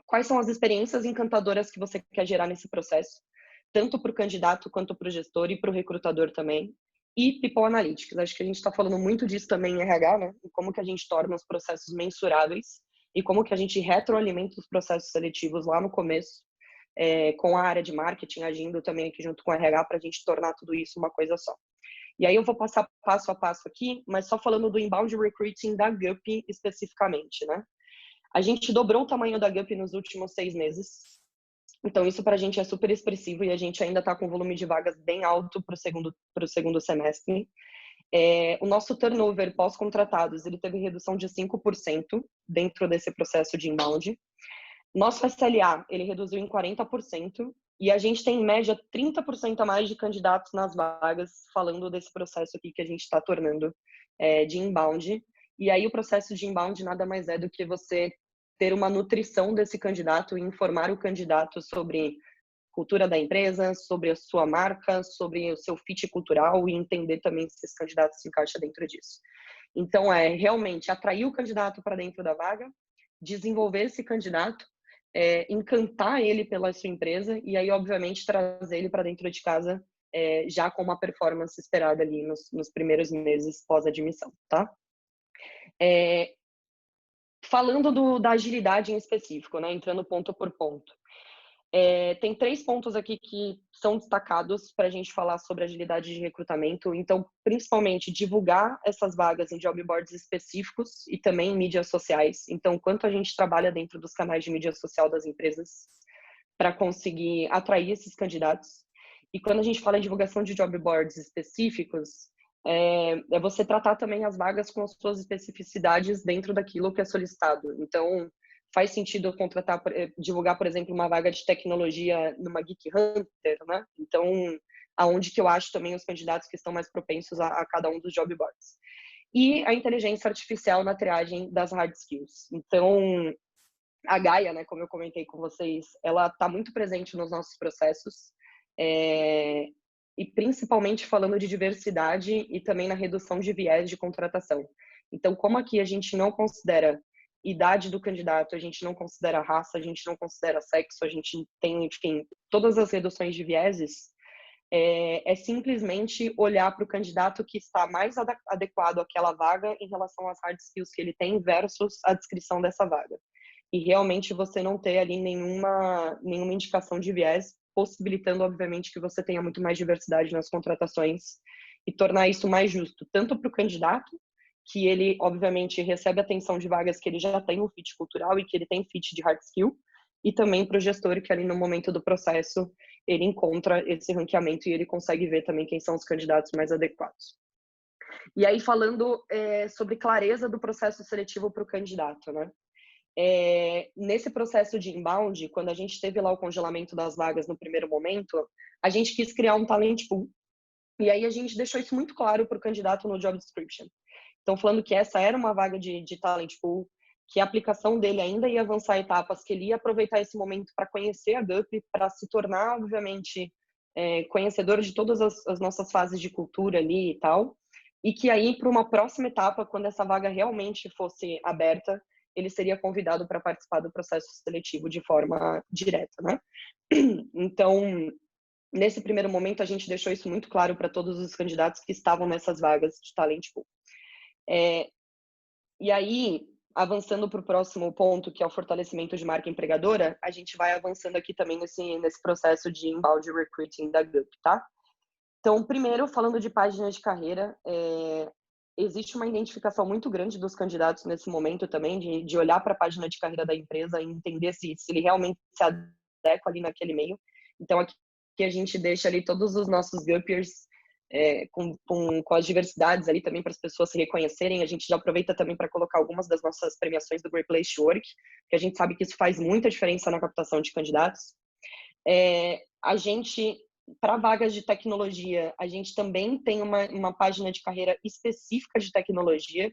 Quais são as experiências encantadoras que você quer gerar nesse processo, tanto para o candidato quanto para o gestor e para o recrutador também? E People Analytics. Acho que a gente está falando muito disso também em RH, né? E como que a gente torna os processos mensuráveis e como que a gente retroalimenta os processos seletivos lá no começo, com a área de marketing agindo também aqui junto com o RH para a gente tornar tudo isso uma coisa só. E aí eu vou passar passo a passo aqui, mas só falando do inbound recruiting da GUP especificamente, né? A gente dobrou o tamanho da GUP nos últimos 6 meses. Então, isso para a gente é super expressivo e a gente ainda está com um volume de vagas bem alto para o segundo semestre. O nosso turnover pós-contratados, ele teve redução de 5% dentro desse processo de inbound. Nosso SLA, ele reduziu em 40% e a gente tem, em média, 30% a mais de candidatos nas vagas, falando desse processo aqui que a gente está tornando de inbound. E aí, o processo de inbound nada mais é do que você ter uma nutrição desse candidato e informar o candidato sobre cultura da empresa, sobre a sua marca, sobre o seu fit cultural e entender também se esse candidato se encaixa dentro disso. Então, realmente atrair o candidato para dentro da vaga, desenvolver esse candidato, encantar ele pela sua empresa e aí, obviamente, trazer ele para dentro de casa já com uma performance esperada ali nos primeiros meses pós-admissão, tá? Falando da agilidade em específico, né, entrando ponto por ponto. Tem 3 pontos aqui que são destacados para a gente falar sobre agilidade de recrutamento. Então, principalmente, divulgar essas vagas em job boards específicos e também em mídias sociais. Então, quanto a gente trabalha dentro dos canais de mídia social das empresas para conseguir atrair esses candidatos. E quando a gente fala em divulgação de job boards específicos, é você tratar também as vagas com as suas especificidades dentro daquilo que é solicitado. Então, faz sentido divulgar, por exemplo, uma vaga de tecnologia numa Geek Hunter, né? Então, aonde que eu acho também os candidatos que estão mais propensos a cada um dos job boards. E a inteligência artificial na triagem das hard skills. Então, a Gaia, né, como eu comentei com vocês, ela está muito presente nos nossos processos, e principalmente falando de diversidade e também na redução de viés de contratação. Então, como aqui a gente não considera idade do candidato, a gente não considera raça, a gente não considera sexo, a gente tem, enfim, todas as reduções de vieses, simplesmente olhar para o candidato que está mais adequado àquela vaga em relação às hard skills que ele tem versus a descrição dessa vaga. E realmente você não ter ali nenhuma indicação de viés, possibilitando, obviamente, que você tenha muito mais diversidade nas contratações e tornar isso mais justo, tanto para o candidato, que ele, obviamente, recebe atenção de vagas que ele já tem um fit cultural e que ele tem fit de hard skill, e também para o gestor que ali no momento do processo ele encontra esse ranqueamento e ele consegue ver também quem são os candidatos mais adequados. E aí falando sobre clareza do processo seletivo para o candidato, né? Nesse processo de inbound, quando a gente teve lá o congelamento das vagas no primeiro momento, a gente quis criar um talent pool. E aí a gente deixou isso muito claro para o candidato no job description. Então, falando que essa era uma vaga de talent pool, que a aplicação dele ainda ia avançar etapas, que ele ia aproveitar esse momento para conhecer a GUP, para se tornar, obviamente, conhecedor de todas as nossas fases de cultura ali e tal, e que aí, para uma próxima etapa, quando essa vaga realmente fosse aberta, ele seria convidado para participar do processo seletivo de forma direta, né? Então, nesse primeiro momento, a gente deixou isso muito claro para todos os candidatos que estavam nessas vagas de talent pool. E aí, avançando para o próximo ponto, que é o fortalecimento de marca empregadora, a gente vai avançando aqui também nesse processo de inbound recruiting da GUP, tá? Então, primeiro, falando de página de carreira, existe uma identificação muito grande dos candidatos nesse momento também, de olhar para a página de carreira da empresa e entender se ele realmente se adequa ali naquele meio. Então, aqui a gente deixa ali todos os nossos GUPers com as diversidades ali também para as pessoas se reconhecerem. A gente já aproveita também para colocar algumas das nossas premiações do Great Place to Work, que a gente sabe que isso faz muita diferença na captação de candidatos. A gente, para vagas de tecnologia, a gente também tem uma página de carreira específica de tecnologia,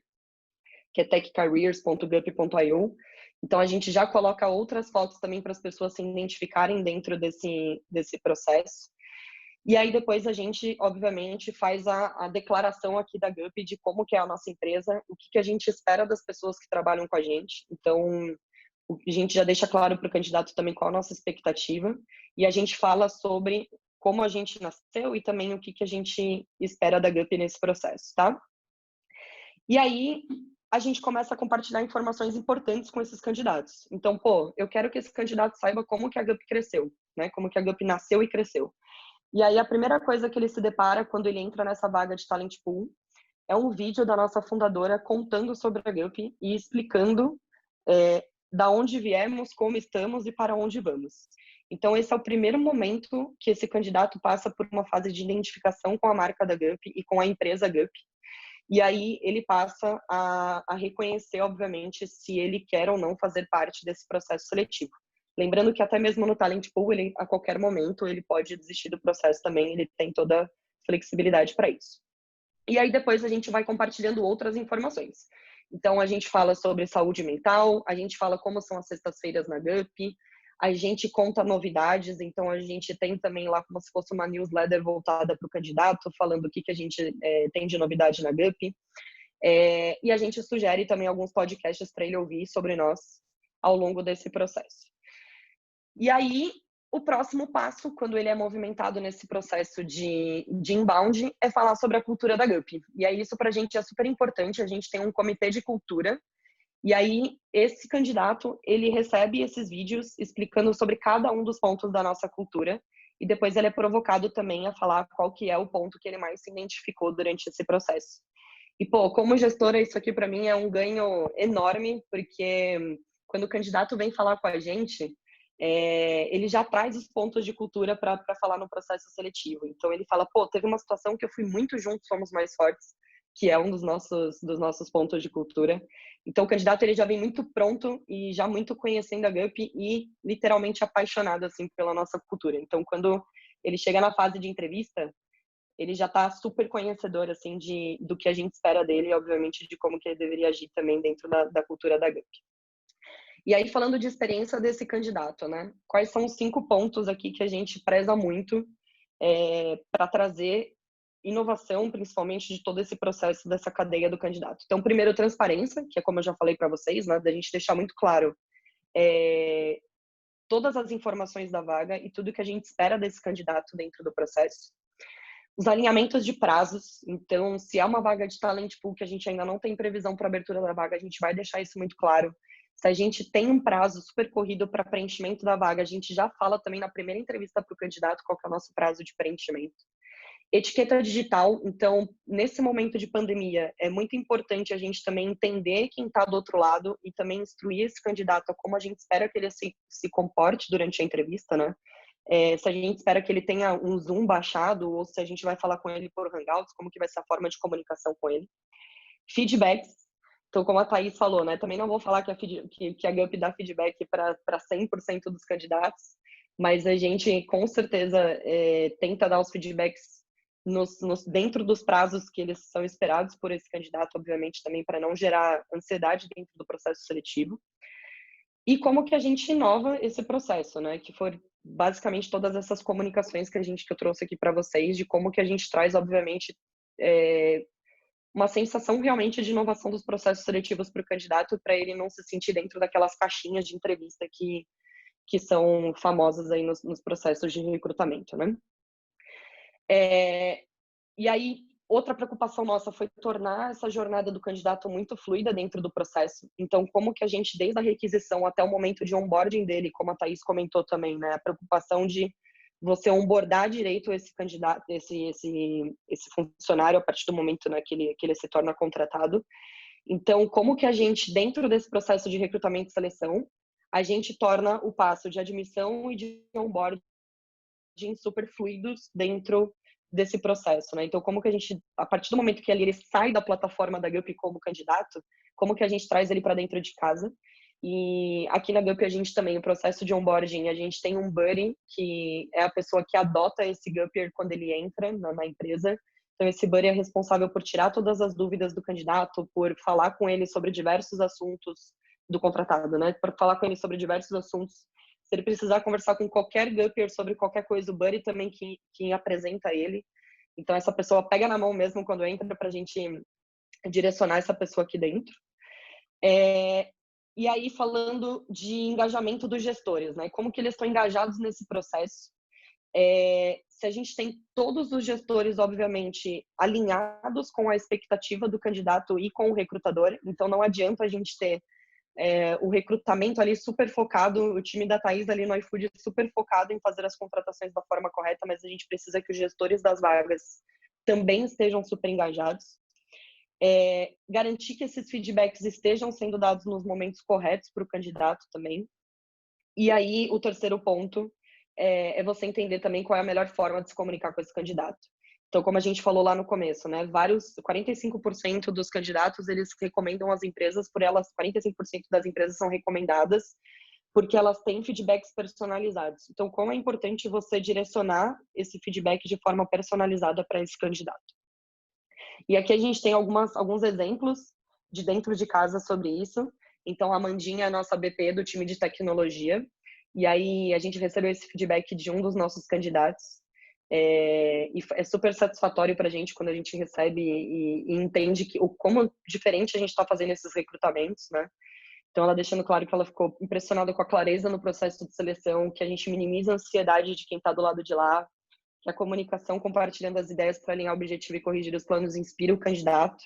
que é techcareers.gup.io. Então, a gente já coloca outras fotos também para as pessoas se identificarem dentro desse processo. E aí, depois, a gente, obviamente, faz a declaração aqui da GUP de como que é a nossa empresa, o que a gente espera das pessoas que trabalham com a gente. Então, a gente já deixa claro para o candidato também qual a nossa expectativa. E a gente fala sobre como a gente nasceu e também o que a gente espera da GUP nesse processo, tá? E aí, a gente começa a compartilhar informações importantes com esses candidatos. Então, eu quero que esse candidato saiba como que a GUP cresceu, né? Como que a GUP nasceu e cresceu. E aí, a primeira coisa que ele se depara quando ele entra nessa vaga de talent pool é um vídeo da nossa fundadora contando sobre a GUP e explicando da onde viemos, como estamos e para onde vamos. Então, esse é o primeiro momento que esse candidato passa por uma fase de identificação com a marca da GUP e com a empresa GUP. E aí, ele passa a reconhecer, obviamente, se ele quer ou não fazer parte desse processo seletivo. Lembrando que até mesmo no Talent Pool, a qualquer momento, ele pode desistir do processo também, ele tem toda a flexibilidade para isso. E aí depois a gente vai compartilhando outras informações. Então, a gente fala sobre saúde mental, a gente fala como são as sextas-feiras na GUP, a gente conta novidades, então a gente tem também lá como se fosse uma newsletter voltada para o candidato, falando o que a gente tem de novidade na GUP. E a gente sugere também alguns podcasts para ele ouvir sobre nós ao longo desse processo. E aí, o próximo passo, quando ele é movimentado nesse processo de inbound, é falar sobre a cultura da GUP. E aí, isso para a gente é super importante. A gente tem um comitê de cultura. E aí, esse candidato, ele recebe esses vídeos explicando sobre cada um dos pontos da nossa cultura. E depois ele é provocado também a falar qual que é o ponto que ele mais se identificou durante esse processo. E, como gestora, isso aqui para mim é um ganho enorme, porque quando o candidato vem falar com a gente, ele já traz os pontos de cultura para falar no processo seletivo. Então, ele fala, teve uma situação que eu fui muito juntos, somos mais fortes, que é um dos nossos pontos de cultura. Então, o candidato ele já vem muito pronto e já muito conhecendo a GUP e literalmente apaixonado assim, pela nossa cultura. Então, quando ele chega na fase de entrevista, ele já está super conhecedor assim, do que a gente espera dele e, obviamente, de como que ele deveria agir também dentro da cultura da GUP. E aí, falando de experiência desse candidato, né? Quais são os 5 pontos aqui que a gente preza muito para trazer inovação, principalmente de todo esse processo dessa cadeia do candidato? Então, primeiro, transparência, que é como eu já falei para vocês, né? Da gente deixar muito claro todas as informações da vaga e tudo que a gente espera desse candidato dentro do processo. Os alinhamentos de prazos. Então, se é uma vaga de talent pool que a gente ainda não tem previsão para abertura da vaga, a gente vai deixar isso muito claro. Se a gente tem um prazo super corrido para preenchimento da vaga, a gente já fala também na primeira entrevista para o candidato qual que é o nosso prazo de preenchimento. Etiqueta digital, então, nesse momento de pandemia, é muito importante a gente também entender quem está do outro lado e também instruir esse candidato a como a gente espera que ele se comporte durante a entrevista, né? Se a gente espera que ele tenha um Zoom baixado ou se a gente vai falar com ele por Hangouts, como que vai ser a forma de comunicação com ele. Feedbacks. Então, como a Thaís falou, né? Também não vou falar que a Gup dá feedback para 100% dos candidatos, mas a gente, com certeza, tenta dar os feedbacks dentro dos prazos que eles são esperados por esse candidato, obviamente, também para não gerar ansiedade dentro do processo seletivo. E como que a gente inova esse processo, né? Que for basicamente todas essas comunicações que eu trouxe aqui para vocês, de como que a gente traz, obviamente, uma sensação realmente de inovação dos processos seletivos para o candidato, para ele não se sentir dentro daquelas caixinhas de entrevista que são famosas aí nos processos de recrutamento, né? E aí, outra preocupação nossa foi tornar essa jornada do candidato muito fluida dentro do processo. Então, como que a gente, desde a requisição até o momento de onboarding dele, como a Thaís comentou também, né? A preocupação de você onboardar direito esse candidato, esse funcionário a partir do momento, né, que ele se torna contratado. Então, como que a gente, dentro desse processo de recrutamento e seleção, a gente torna o passo de admissão e de onboarding super fluidos dentro desse processo, né? Então, como que a gente, a partir do momento que ele sai da plataforma da Gup como candidato, como que a gente traz ele para dentro de casa? E aqui na Gup a gente também, o processo de onboarding, a gente tem um buddy, que é a pessoa que adota esse Gupper quando ele entra na empresa. Então, esse buddy é responsável por tirar todas as dúvidas do candidato, por falar com ele sobre diversos assuntos do contratado, né? Por falar com ele sobre diversos assuntos. Se ele precisar conversar com qualquer Gupper sobre qualquer coisa, o buddy também que apresenta ele. Então, essa pessoa pega na mão mesmo quando entra para a gente direcionar essa pessoa aqui dentro. E aí, falando de engajamento dos gestores, né? Como que eles estão engajados nesse processo? Se a gente tem todos os gestores, obviamente, alinhados com a expectativa do candidato e com o recrutador, então não adianta a gente ter o recrutamento ali super focado, o time da Thaís ali no iFood super focado em fazer as contratações da forma correta, mas a gente precisa que os gestores das vagas também estejam super engajados. Garantir que esses feedbacks estejam sendo dados nos momentos corretos para o candidato também. E aí, o terceiro ponto é você entender também qual é a melhor forma de se comunicar com esse candidato. Então, como a gente falou lá no começo, né, 45% dos candidatos, eles recomendam as empresas, 45% das empresas são recomendadas porque elas têm feedbacks personalizados. Então, como é importante você direcionar esse feedback de forma personalizada para esse candidato. E aqui a gente tem alguns exemplos de dentro de casa sobre isso. Então, a Amandinha é a nossa BP do time de tecnologia. E aí a gente recebeu esse feedback de um dos nossos candidatos. E é super satisfatório para a gente quando a gente recebe e entende como diferente a gente está fazendo esses recrutamentos, né? Então, ela deixando claro que ela ficou impressionada com a clareza no processo de seleção, que a gente minimiza a ansiedade de quem está do lado de lá, que a comunicação compartilhando as ideias para alinhar o objetivo e corrigir os planos inspira o candidato.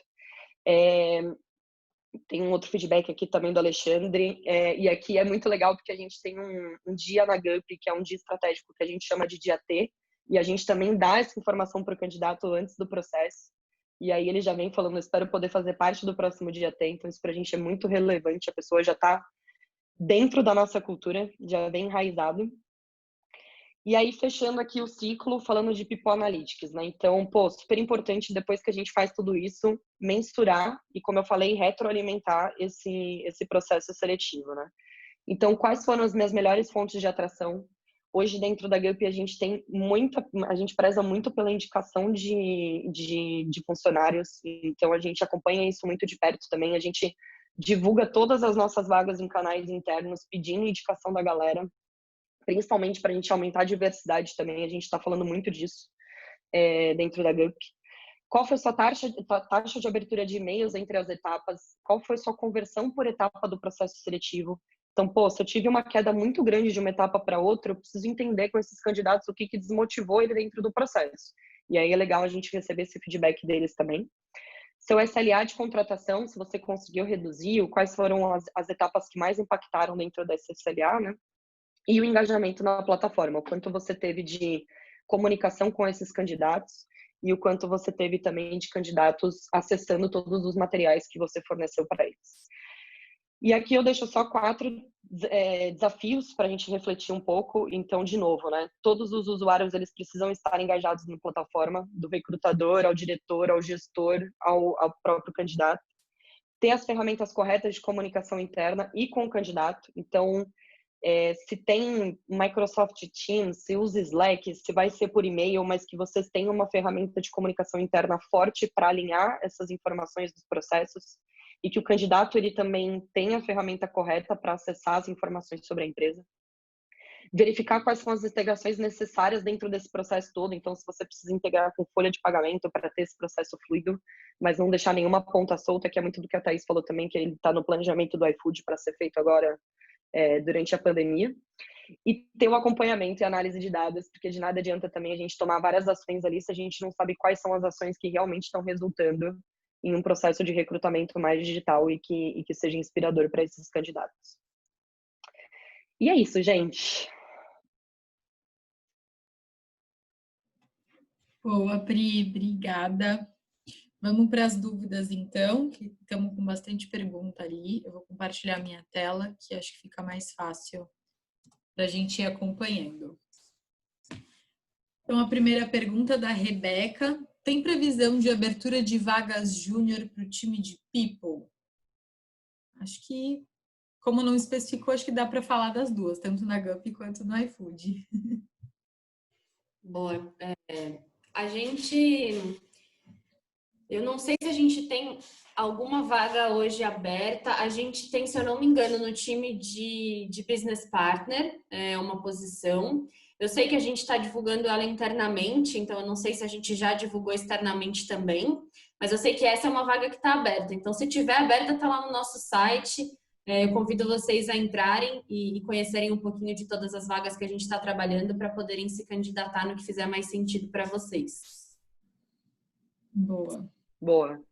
Tem um outro feedback aqui também do Alexandre, e aqui é muito legal porque a gente tem um dia na Gup, que é um dia estratégico que a gente chama de dia T, e a gente também dá essa informação para o candidato antes do processo, e aí ele já vem falando, espero poder fazer parte do próximo dia T, então isso para a gente é muito relevante, a pessoa já está dentro da nossa cultura, já é bem enraizado. E aí, fechando aqui o ciclo, falando de People Analytics, né? Então, super importante, depois que a gente faz tudo isso, mensurar e, como eu falei, retroalimentar esse processo seletivo, né? Então, quais foram as minhas melhores fontes de atração? Hoje, dentro da Gup, a gente preza muito pela indicação de funcionários, então a gente acompanha isso muito de perto também, a gente divulga todas as nossas vagas em canais internos, pedindo indicação da galera, principalmente para a gente aumentar a diversidade também, a gente está falando muito disso dentro da Gup. Qual foi a sua taxa de abertura de e-mails entre as etapas? Qual foi a sua conversão por etapa do processo seletivo? Então, se eu tive uma queda muito grande de uma etapa para outra, eu preciso entender com esses candidatos o que desmotivou ele dentro do processo. E aí é legal a gente receber esse feedback deles também. Seu SLA de contratação, se você conseguiu reduzir, quais foram as etapas que mais impactaram dentro desse SLA, né? E o engajamento na plataforma, o quanto você teve de comunicação com esses candidatos e o quanto você teve também de candidatos acessando todos os materiais que você forneceu para eles. E aqui eu deixo só 4 desafios para a gente refletir um pouco. Então, de novo, né? Todos os usuários eles precisam estar engajados na plataforma, do recrutador ao diretor, ao gestor, ao próprio candidato. Ter as ferramentas corretas de comunicação interna e com o candidato. Então, se tem Microsoft Teams, se usa Slack, se vai ser por e-mail, mas que vocês tenham uma ferramenta de comunicação interna forte para alinhar essas informações dos processos e que o candidato ele também tenha a ferramenta correta para acessar as informações sobre a empresa. Verificar quais são as integrações necessárias dentro desse processo todo. Então, se você precisa integrar com folha de pagamento para ter esse processo fluido, mas não deixar nenhuma ponta solta, que é muito do que a Thaís falou também, que ele está no planejamento do iFood para ser feito agora durante a pandemia. E ter o acompanhamento e análise de dados, porque de nada adianta também a gente tomar várias ações ali se a gente não sabe quais são as ações que realmente estão resultando em um processo de recrutamento mais digital e que seja inspirador para esses candidatos. E é isso, gente. Boa, Pri, obrigada. Vamos para as dúvidas, então, que estamos com bastante pergunta ali. Eu vou compartilhar minha tela, que acho que fica mais fácil para a gente ir acompanhando. Então, a primeira pergunta da Rebeca. Tem previsão de abertura de vagas júnior para o time de People? Acho que, como não especificou, acho que dá para falar das duas, tanto na Gup quanto no iFood. Boa. Eu não sei se a gente tem alguma vaga hoje aberta. A gente tem, se eu não me engano, no time de Business Partner, uma posição. Eu sei que a gente está divulgando ela internamente, então eu não sei se a gente já divulgou externamente também, mas eu sei que essa é uma vaga que está aberta. Então, se tiver aberta, está lá no nosso site. Eu convido vocês a entrarem e conhecerem um pouquinho de todas as vagas que a gente está trabalhando para poderem se candidatar no que fizer mais sentido para vocês. Boa. Boa.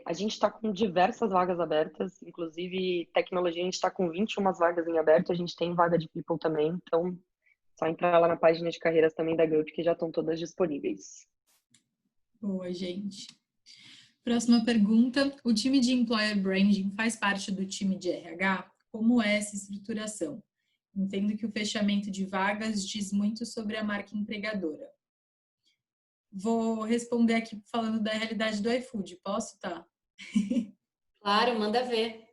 A gente está com diversas vagas abertas, inclusive tecnologia, a gente está com 21 vagas em aberto, a gente tem vaga de People também, então só entrar lá na página de carreiras também da Gup, que já estão todas disponíveis. Boa, gente. Próxima pergunta. O time de Employer Branding faz parte do time de RH? Como é essa estruturação? Entendo que o fechamento de vagas diz muito sobre a marca empregadora. Vou responder aqui falando da realidade do iFood. Posso, tá? Claro, manda ver.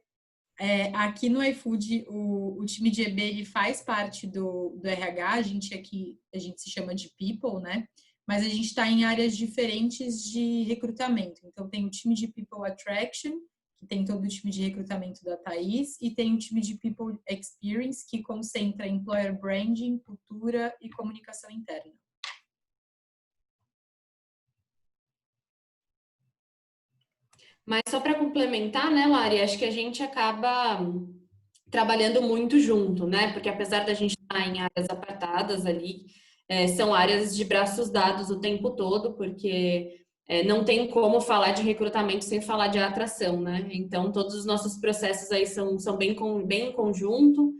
Aqui no iFood, o time de EB ele faz parte do RH. A gente se chama de People, né? Mas a gente está em áreas diferentes de recrutamento. Então, tem o time de People Attraction, que tem todo o time de recrutamento da Thaís, e tem o time de People Experience, que concentra Employer Branding, cultura e comunicação interna. Mas só para complementar, né, Lari, acho que a gente acaba trabalhando muito junto, né? Porque apesar da gente estar em áreas apartadas ali, são áreas de braços dados o tempo todo, porque não tem como falar de recrutamento sem falar de atração, né? Então, todos os nossos processos aí são bem em conjunto.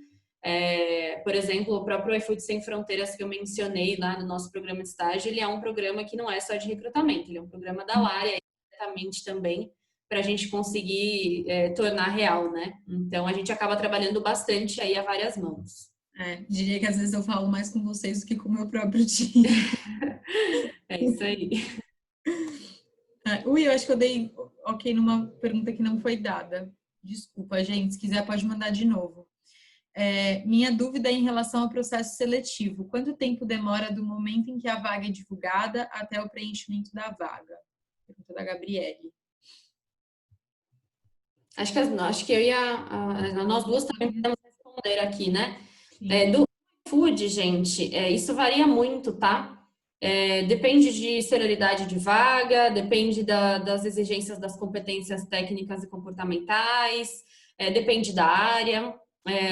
Por exemplo, o próprio iFood Sem Fronteiras que eu mencionei lá no nosso programa de estágio, ele é um programa que não é só de recrutamento, ele é um programa da Lari diretamente também, para a gente conseguir tornar real, né? Então, a gente acaba trabalhando bastante aí a várias mãos. Diria que às vezes eu falo mais com vocês do que com o meu próprio time. É isso aí. Eu acho que eu dei ok numa pergunta que não foi dada. Desculpa, gente. Se quiser, pode mandar de novo. Minha dúvida é em relação ao processo seletivo. Quanto tempo demora do momento em que a vaga é divulgada até o preenchimento da vaga? Pergunta da Gabriele. Acho que eu e nós duas também podemos responder aqui, né? Do iFood, gente, isso varia muito, tá? Depende de senioridade de vaga, depende das exigências das competências técnicas e comportamentais, depende da área.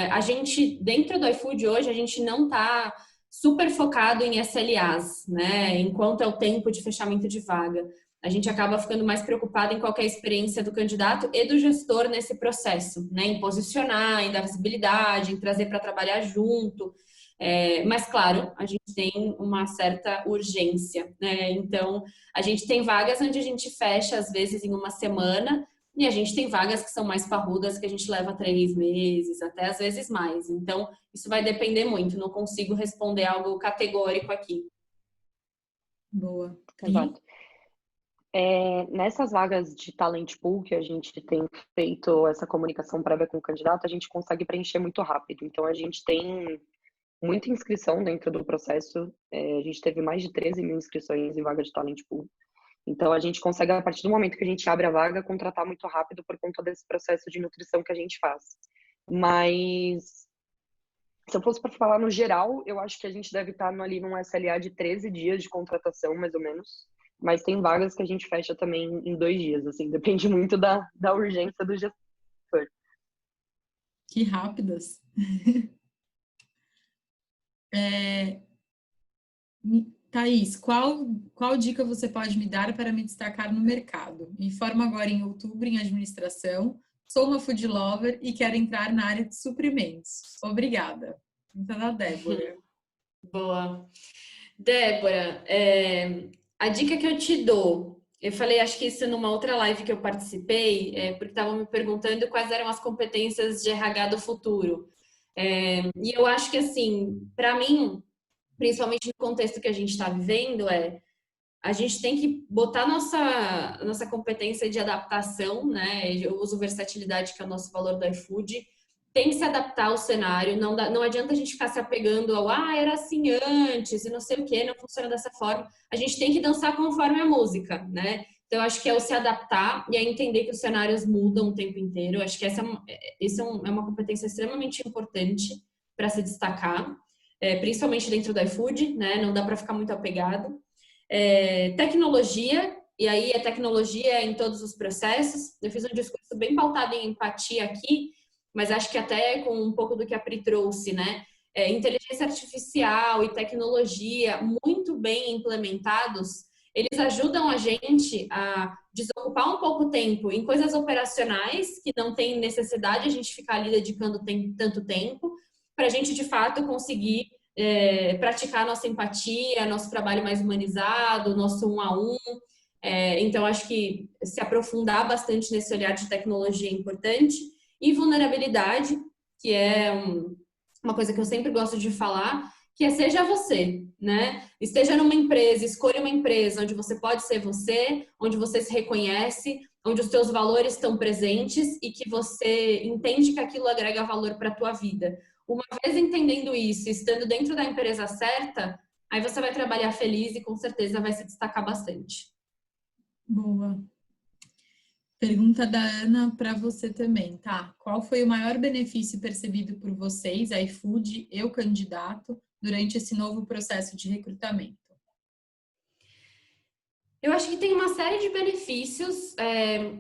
A gente, dentro do iFood hoje, a gente não está super focado em SLAs, né? Enquanto é o tempo de fechamento de vaga. A gente acaba ficando mais preocupado em qualquer experiência do candidato e do gestor nesse processo, né? Em posicionar, em dar visibilidade, em trazer para trabalhar junto. Mas, claro, a gente tem uma certa urgência, né? Então, a gente tem vagas onde a gente fecha, às vezes, em uma semana, e a gente tem vagas que são mais parrudas, que a gente leva 3 meses, até às vezes mais. Então, isso vai depender muito, não consigo responder algo categórico aqui. Boa. Exato. Nessas vagas de talent pool que a gente tem feito essa comunicação prévia com o candidato, a gente consegue preencher muito rápido. Então, a gente tem muita inscrição dentro do processo. A gente teve mais de 13 mil inscrições em vaga de talent pool. Então, a gente consegue, a partir do momento que a gente abre a vaga, contratar muito rápido por conta desse processo de nutrição que a gente faz. Mas, se eu fosse para falar no geral, eu acho que a gente deve estar ali num SLA de 13 dias de contratação, mais ou menos. Mas tem vagas que a gente fecha também em 2 dias, assim, depende muito da urgência do gestor. Que rápidas. Thaís, qual dica você pode me dar para me destacar no mercado? Me formo agora em outubro em administração, sou uma food lover e quero entrar na área de suprimentos. Obrigada. Então, da Débora. Boa. Débora, a dica que eu te dou, eu falei, acho que isso numa outra live que eu participei, porque estavam me perguntando quais eram as competências de RH do futuro. E eu acho que, assim, para mim, principalmente no contexto que a gente está vivendo, a gente tem que botar nossa competência de adaptação, né? Eu uso versatilidade, que é o nosso valor do iFood, tem que se adaptar ao cenário, não adianta a gente ficar se apegando ao era assim antes e não sei o que, não funciona dessa forma. A gente tem que dançar conforme a música, né? Então, eu acho que é o se adaptar e é entender que os cenários mudam o tempo inteiro. Eu acho que essa é uma competência extremamente importante para se destacar, principalmente dentro do iFood, né? Não dá para ficar muito apegado. Tecnologia, e aí a tecnologia em todos os processos. Eu fiz um discurso bem pautado em empatia aqui, mas acho que até com um pouco do que a Pri trouxe, né? Inteligência artificial e tecnologia muito bem implementados, eles ajudam a gente a desocupar um pouco tempo em coisas operacionais que não tem necessidade a gente ficar ali dedicando tanto tempo, para a gente de fato conseguir praticar nossa empatia, nosso trabalho mais humanizado, nosso 1 a 1. Então, acho que se aprofundar bastante nesse olhar de tecnologia é importante. E vulnerabilidade, que é uma coisa que eu sempre gosto de falar, que seja você, né? Esteja numa empresa, escolha uma empresa onde você pode ser você, onde você se reconhece, onde os seus valores estão presentes e que você entende que aquilo agrega valor para a tua vida. Uma vez entendendo isso, estando dentro da empresa certa, aí você vai trabalhar feliz e com certeza vai se destacar bastante. Boa. Pergunta da Ana para você também, tá? Qual foi o maior benefício percebido por vocês, iFood, eu candidato, durante esse novo processo de recrutamento? Eu acho que tem uma série de benefícios,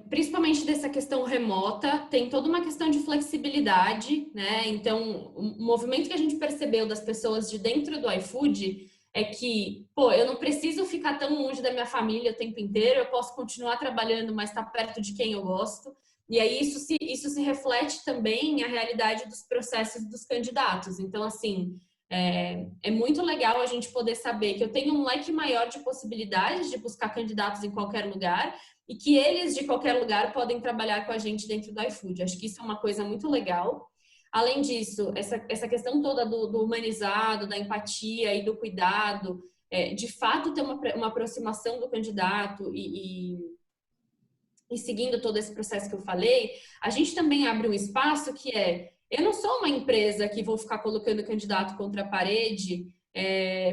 principalmente dessa questão remota, tem toda uma questão de flexibilidade, né? Então, o movimento que a gente percebeu das pessoas de dentro do iFood é que, eu não preciso ficar tão longe da minha família o tempo inteiro, eu posso continuar trabalhando, mas estar perto de quem eu gosto. E aí isso se reflete também na realidade dos processos dos candidatos. Então, assim, é muito legal a gente poder saber que eu tenho um leque maior de possibilidades de buscar candidatos em qualquer lugar e que eles, de qualquer lugar, podem trabalhar com a gente dentro do iFood. Acho que isso é uma coisa muito legal. Além disso, essa questão toda do humanizado, da empatia e do cuidado, de fato ter uma aproximação do candidato e seguindo todo esse processo que eu falei, a gente também abre um espaço que eu não sou uma empresa que vou ficar colocando candidato contra a parede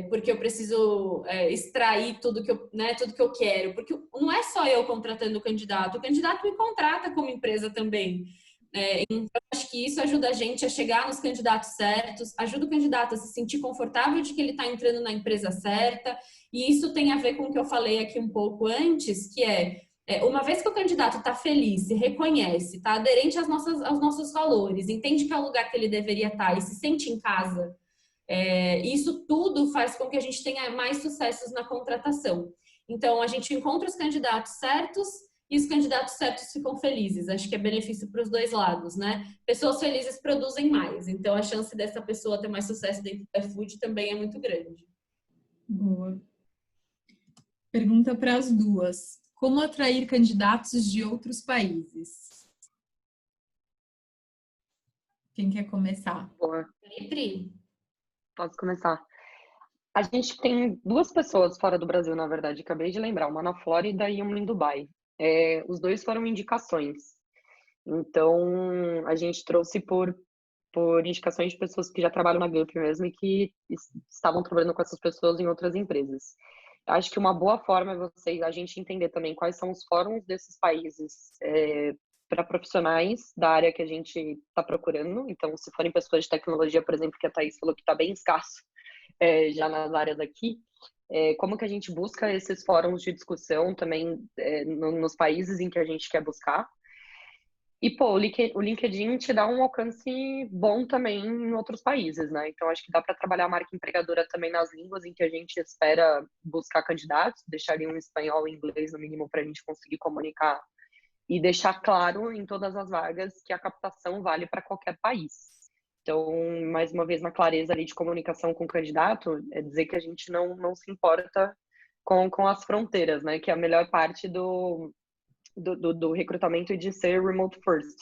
porque eu preciso extrair tudo que eu quero, porque não é só eu contratando o candidato me contrata como empresa também. Então, acho que isso ajuda a gente a chegar nos candidatos certos, ajuda o candidato a se sentir confortável de que ele está entrando na empresa certa, e isso tem a ver com o que eu falei aqui um pouco antes, que uma vez que o candidato está feliz, se reconhece, está aderente aos nossos valores, entende que é o lugar que ele deveria estar e se sente em casa, isso tudo faz com que a gente tenha mais sucessos na contratação. Então, a gente encontra os candidatos certos e os candidatos certos ficam felizes. Acho que é benefício para os dois lados, né? Pessoas felizes produzem mais, então a chance dessa pessoa ter mais sucesso dentro do iFood também é muito grande. Boa. Pergunta para as duas. Como atrair candidatos de outros países? Quem quer começar? Boa, E Pri? posso começar. A gente tem duas pessoas fora do Brasil, na verdade, acabei de lembrar, uma na Flórida e uma em Dubai. Os dois foram indicações. Então, a gente trouxe por indicações de pessoas que já trabalham na Gup mesmo e que estavam trabalhando com essas pessoas em outras empresas. Acho que uma boa forma é a gente entender também quais são os fóruns desses países para profissionais da área que a gente está procurando. Então, se forem pessoas de tecnologia, por exemplo, que a Thaís falou que está bem escasso já nas áreas aqui, como que a gente busca esses fóruns de discussão também nos países em que a gente quer buscar. E, pô, o LinkedIn te dá um alcance bom também em outros países, né? Então, acho que dá para trabalhar a marca empregadora também nas línguas em que a gente espera buscar candidatos, deixaria um espanhol e inglês, no mínimo, para a gente conseguir comunicar e deixar claro em todas as vagas que a captação vale para qualquer país. Então, mais uma vez, na clareza ali de comunicação com o candidato, é dizer que a gente não se importa com as fronteiras, né? Que é a melhor parte do recrutamento e de ser remote first.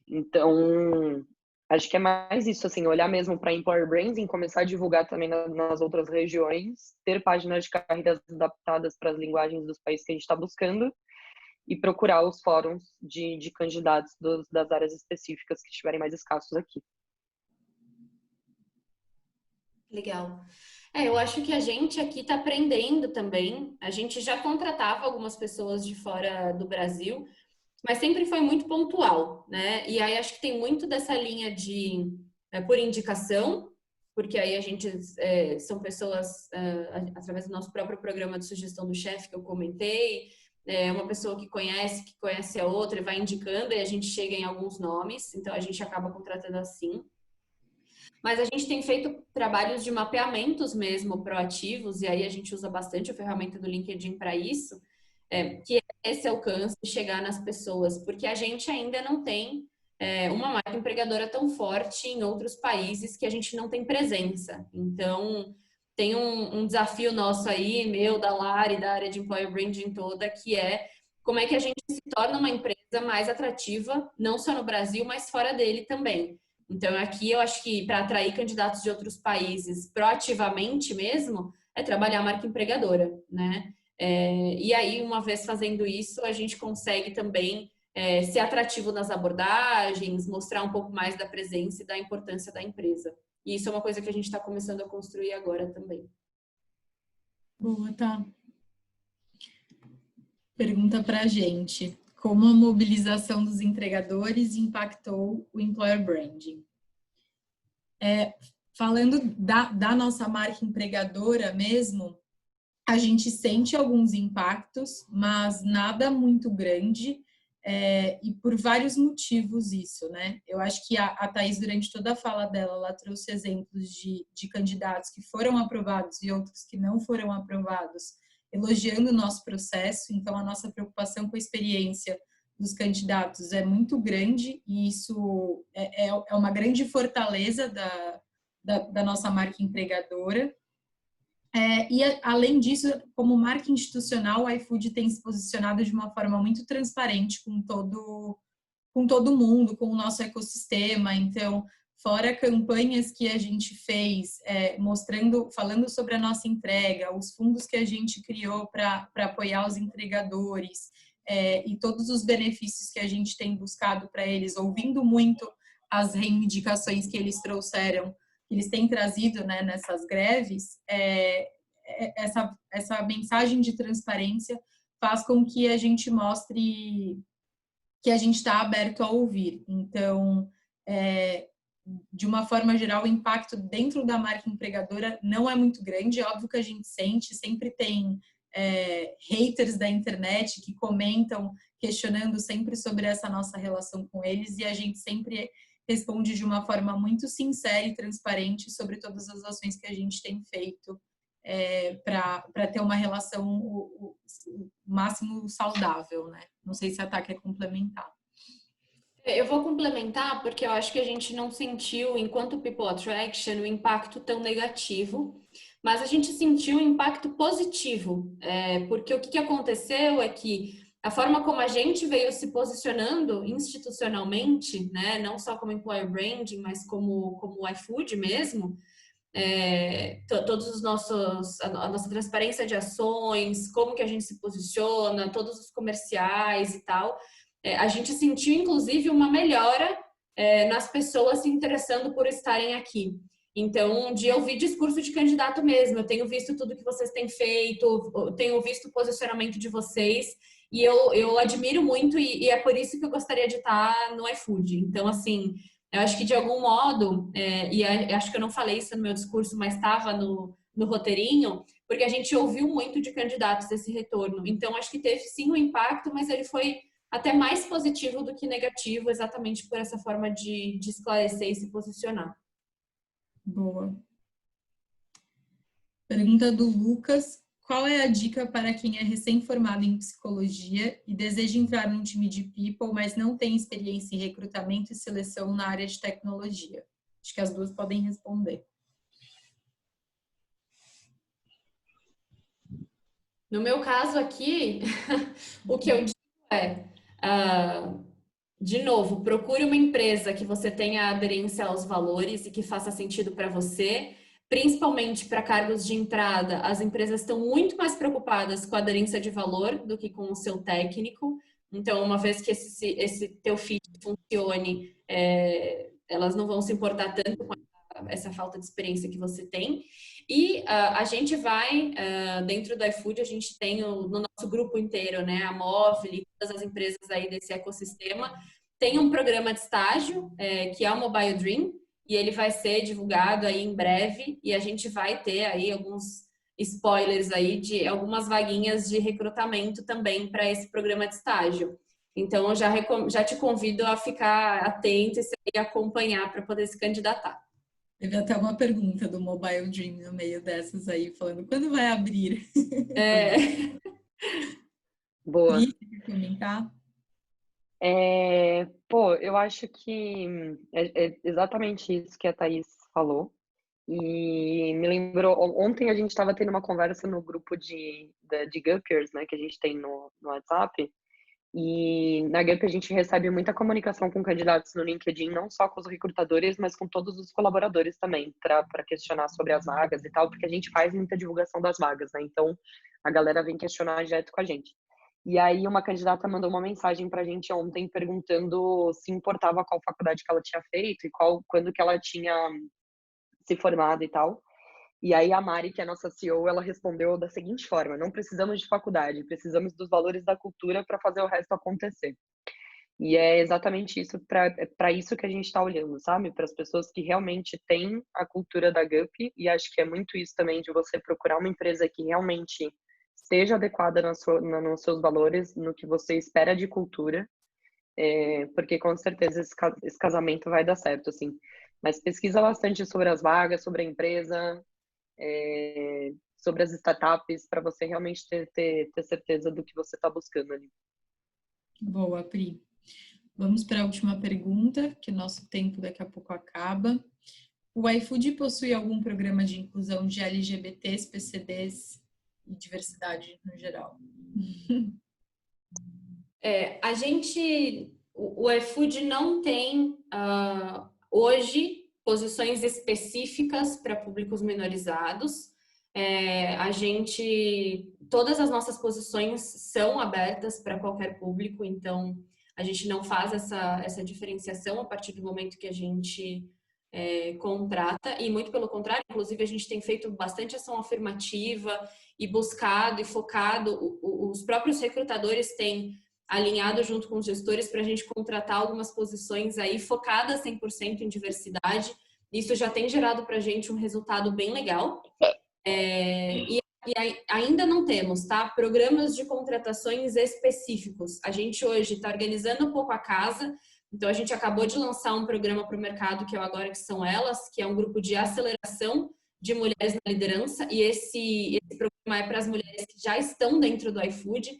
Então, acho que é mais isso, assim, olhar mesmo para employer branding, começar a divulgar também nas outras regiões, ter páginas de carreiras adaptadas para as linguagens dos países que a gente está buscando e procurar os fóruns de candidatos das áreas específicas que estiverem mais escassos aqui. Legal. Eu acho que a gente aqui está aprendendo também. A gente já contratava algumas pessoas de fora do Brasil, mas sempre foi muito pontual, né? E aí acho que tem muito dessa linha de por indicação, porque aí a gente são pessoas através do nosso próprio programa de sugestão do chefe que eu comentei, uma pessoa que conhece a outra e vai indicando e a gente chega em alguns nomes, então a gente acaba contratando assim. Mas a gente tem feito trabalhos de mapeamentos mesmo proativos, e aí a gente usa bastante a ferramenta do LinkedIn para isso, que é esse alcance de chegar nas pessoas, porque a gente ainda não tem uma marca empregadora tão forte em outros países que a gente não tem presença. Então, tem um desafio nosso aí, meu, da Lari, da área de Employer Branding toda, que é como é que a gente se torna uma empresa mais atrativa, não só no Brasil, mas fora dele também. Então, aqui eu acho que para atrair candidatos de outros países proativamente mesmo, é trabalhar a marca empregadora, né? E aí, uma vez fazendo isso, a gente consegue também ser atrativo nas abordagens, mostrar um pouco mais da presença e da importância da empresa. E isso é uma coisa que a gente está começando a construir agora também. Boa, tá. Pergunta para a gente. Como a mobilização dos entregadores impactou o employer branding? Falando da nossa marca empregadora mesmo, a gente sente alguns impactos, mas nada muito grande, e por vários motivos isso, né? Eu acho que a Thaís, durante toda a fala dela, ela trouxe exemplos de candidatos que foram aprovados e outros que não foram aprovados, elogiando o nosso processo. Então, a nossa preocupação com a experiência dos candidatos é muito grande e isso é uma grande fortaleza da nossa marca empregadora. E, além disso, como marca institucional, o iFood tem se posicionado de uma forma muito transparente com todo mundo, com o nosso ecossistema. Então, fora campanhas que a gente fez, falando sobre a nossa entrega, os fundos que a gente criou para apoiar os entregadores, e todos os benefícios que a gente tem buscado para eles, ouvindo muito as reivindicações que eles trouxeram, que eles têm trazido, né, nessas greves, essa mensagem de transparência faz com que a gente mostre que a gente está aberto a ouvir. Então, de uma forma geral, o impacto dentro da marca empregadora não é muito grande. É óbvio que a gente sente, sempre tem haters da internet que comentam, questionando sempre sobre essa nossa relação com eles, e a gente sempre responde de uma forma muito sincera e transparente sobre todas as ações que a gente tem feito para ter uma relação o máximo saudável, né? Não sei se a Tá quer complementar. Eu vou complementar porque eu acho que a gente não sentiu, enquanto People Attraction, o impacto tão negativo, mas a gente sentiu um impacto positivo, porque o que aconteceu é que a forma como a gente veio se posicionando institucionalmente, né, não só como employer branding, mas como o iFood mesmo, todos os a nossa transparência de ações, como que a gente se posiciona, todos os comerciais e tal, a gente sentiu inclusive uma melhora nas pessoas se interessando por estarem aqui. Então, de ouvir discurso de candidato mesmo, eu tenho visto tudo que vocês têm feito, eu tenho visto o posicionamento de vocês e eu admiro muito e é por isso que eu gostaria de estar no iFood. Então, assim, eu acho que de algum modo, acho que eu não falei isso no meu discurso, mas estava no roteirinho, porque a gente ouviu muito de candidatos esse retorno. Então, acho que teve sim um impacto, mas ele foi até mais positivo do que negativo, exatamente por essa forma de esclarecer e se posicionar. Boa. Pergunta do Lucas. Qual é a dica para quem é recém-formado em psicologia e deseja entrar num time de people, mas não tem experiência em recrutamento e seleção na área de tecnologia? Acho que as duas podem responder. No meu caso aqui, o que eu digo de novo, procure uma empresa que você tenha aderência aos valores e que faça sentido para você. Principalmente para cargos de entrada, as empresas estão muito mais preocupadas com a aderência de valor do que com o seu técnico. Então, uma vez que esse teu fit funcione, elas não vão se importar tanto com essa falta de experiência que você tem. E a gente vai, dentro do iFood, a gente tem no nosso grupo inteiro, né, a Movile, todas as empresas aí desse ecossistema, tem um programa de estágio, que é o Mobile Dream, e ele vai ser divulgado aí em breve e a gente vai ter aí alguns spoilers aí de algumas vaguinhas de recrutamento também para esse programa de estágio. Então, eu já te convido a ficar atento e acompanhar para poder se candidatar. Teve até uma pergunta do Mobile Dream no meio dessas aí, falando quando vai abrir? Boa. Quer comentar? Eu acho que é exatamente isso que a Thaís falou. E me lembrou, ontem a gente estava tendo uma conversa no grupo de Guppers, né, que a gente tem no WhatsApp. E na Gup a gente recebe muita comunicação com candidatos no LinkedIn, não só com os recrutadores, mas com todos os colaboradores também, para questionar sobre as vagas e tal, porque a gente faz muita divulgação das vagas, né? Então a galera vem questionar direto com a gente. E aí uma candidata mandou uma mensagem pra gente ontem perguntando se importava qual faculdade que ela tinha feito e quando que ela tinha se formado e tal. E aí a Mari, que é a nossa CEO, ela respondeu da seguinte forma: não precisamos de faculdade, precisamos dos valores da cultura para fazer o resto acontecer. E é exatamente isso, para isso que a gente está olhando, sabe? Para as pessoas que realmente têm a cultura da Gup, e acho que é muito isso também de você procurar uma empresa que realmente esteja adequada nos seus valores, no que você espera de cultura, porque com certeza esse casamento vai dar certo, assim. Mas pesquisa bastante sobre as vagas, sobre a empresa, sobre as startups, para você realmente ter certeza do que você está buscando ali. Boa, Pri. Vamos para a última pergunta, que o nosso tempo daqui a pouco acaba. O iFood possui algum programa de inclusão de LGBTs, PCDs e diversidade no geral? O iFood não tem hoje posições específicas para públicos minorizados. Todas as nossas posições são abertas para qualquer público, então a gente não faz essa diferenciação a partir do momento que a gente contrata, e muito pelo contrário, inclusive a gente tem feito bastante ação afirmativa e buscado e focado, os próprios recrutadores têm alinhado junto com os gestores para a gente contratar algumas posições aí focadas 100% em diversidade. Isso já tem gerado para a gente um resultado bem legal. E ainda não temos, tá? Programas de contratações específicos. A gente hoje está organizando um pouco a casa, então a gente acabou de lançar um programa para o mercado, que é o Agora Que São Elas, que é um grupo de aceleração de mulheres na liderança, e esse programa é para as mulheres que já estão dentro do iFood.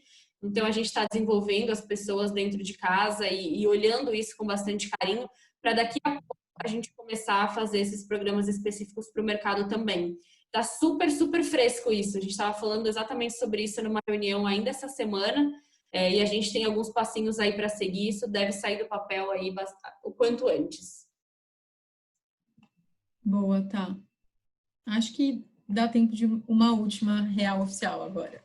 Então, a gente está desenvolvendo as pessoas dentro de casa e olhando isso com bastante carinho, para daqui a pouco a gente começar a fazer esses programas específicos para o mercado também. Tá super, super fresco isso. A gente estava falando exatamente sobre isso numa reunião ainda essa semana, e a gente tem alguns passinhos aí para seguir. Isso deve sair do papel aí o quanto antes. Boa, tá. Acho que dá tempo de uma última real oficial agora.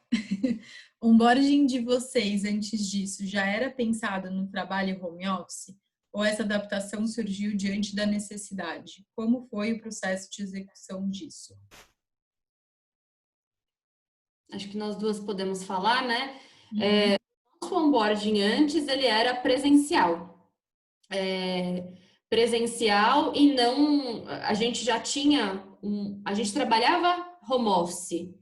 O onboarding de vocês, antes disso, já era pensado no trabalho home office? Ou essa adaptação surgiu diante da necessidade? Como foi o processo de execução disso? Acho que nós duas podemos falar, né? O nosso onboarding antes, ele era presencial. Presencial e não... A gente já tinha... a gente trabalhava home office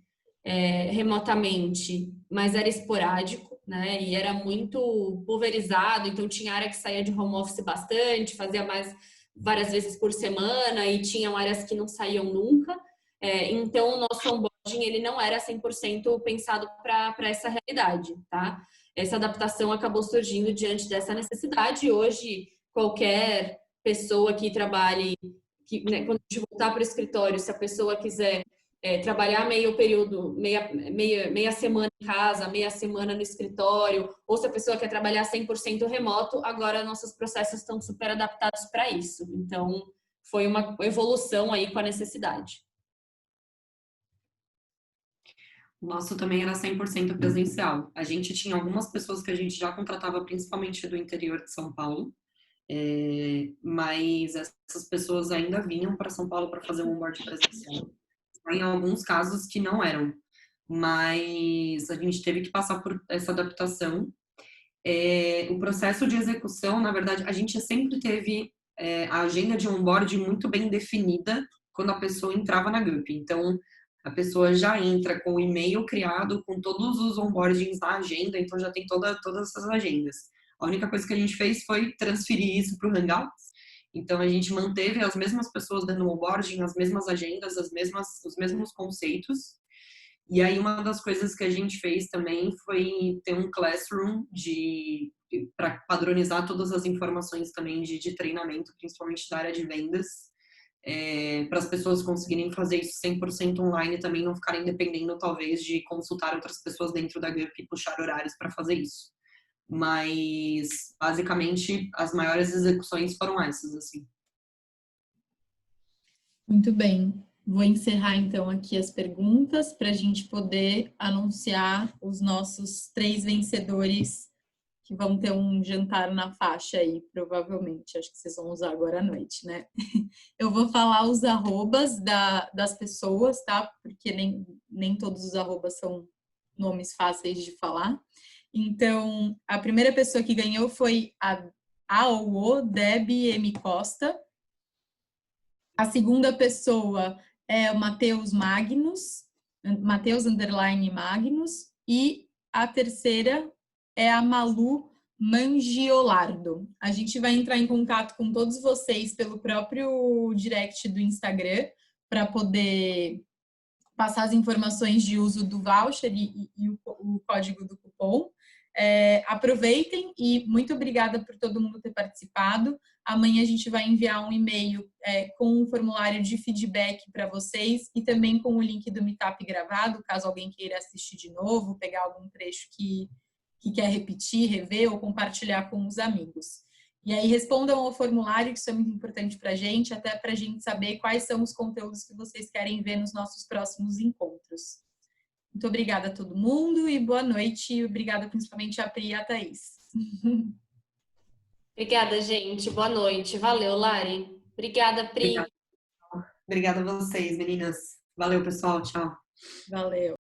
remotamente, mas era esporádico, né? E era muito pulverizado, então tinha área que saía de home office bastante, fazia mais várias vezes por semana e tinham áreas que não saíam nunca. Então, o nosso onboarding, ele não era 100% pensado para essa realidade, tá? Essa adaptação acabou surgindo diante dessa necessidade. Hoje, qualquer pessoa que trabalhe, né, quando a gente voltar para o escritório, se a pessoa quiser trabalhar meio período, meia semana em casa, meia semana no escritório, ou se a pessoa quer trabalhar 100% remoto, agora nossos processos estão super adaptados para isso. Então, foi uma evolução aí com a necessidade. O nosso também era 100% presencial. A gente tinha algumas pessoas que a gente já contratava, principalmente do interior de São Paulo, mas essas pessoas ainda vinham para São Paulo para fazer um onboard presencial. Em alguns casos que não eram, mas a gente teve que passar por essa adaptação. O processo de execução, na verdade, a gente sempre teve a agenda de onboard muito bem definida quando a pessoa entrava na Gup. Então, a pessoa já entra com o e-mail criado, com todos os onboardings na agenda, então já tem todas essas agendas. A única coisa que a gente fez foi transferir isso para o Hangouts. Então, a gente manteve as mesmas pessoas dando onboarding, as mesmas agendas, os mesmos conceitos. E aí, uma das coisas que a gente fez também foi ter um classroom para padronizar todas as informações também de treinamento, principalmente da área de vendas, para as pessoas conseguirem fazer isso 100% online e também não ficarem dependendo, talvez, de consultar outras pessoas dentro da Gup e puxar horários para fazer isso. Mas, basicamente, as maiores execuções foram essas, assim. Muito bem. Vou encerrar, então, aqui as perguntas para a gente poder anunciar os nossos 3 vencedores que vão ter um jantar na faixa aí, provavelmente. Acho que vocês vão usar agora à noite, né? Eu vou falar os arrobas das pessoas, tá? Porque nem todos os arrobas são nomes fáceis de falar. Então, a primeira pessoa que ganhou foi a AOO Debbie M. Costa. A segunda pessoa é o Matheus Magnus, Matheus _ Magnus. E a terceira é a Malu Mangiolardo. A gente vai entrar em contato com todos vocês pelo próprio direct do Instagram para poder passar as informações de uso do voucher e o código do cupom. Aproveitem e muito obrigada por todo mundo ter participado. Amanhã a gente vai enviar um e-mail com um formulário de feedback para vocês e também com o link do Meetup gravado, caso alguém queira assistir de novo, pegar algum trecho que quer repetir, rever ou compartilhar com os amigos. E aí respondam ao formulário, que isso é muito importante para a gente, até para a gente saber quais são os conteúdos que vocês querem ver nos nossos próximos encontros. Muito obrigada a todo mundo e boa noite. E obrigada principalmente a Pri e a Thaís. Obrigada, gente. Boa noite. Valeu, Lari. Obrigada, Pri. Obrigada a vocês, meninas. Valeu, pessoal. Tchau. Valeu.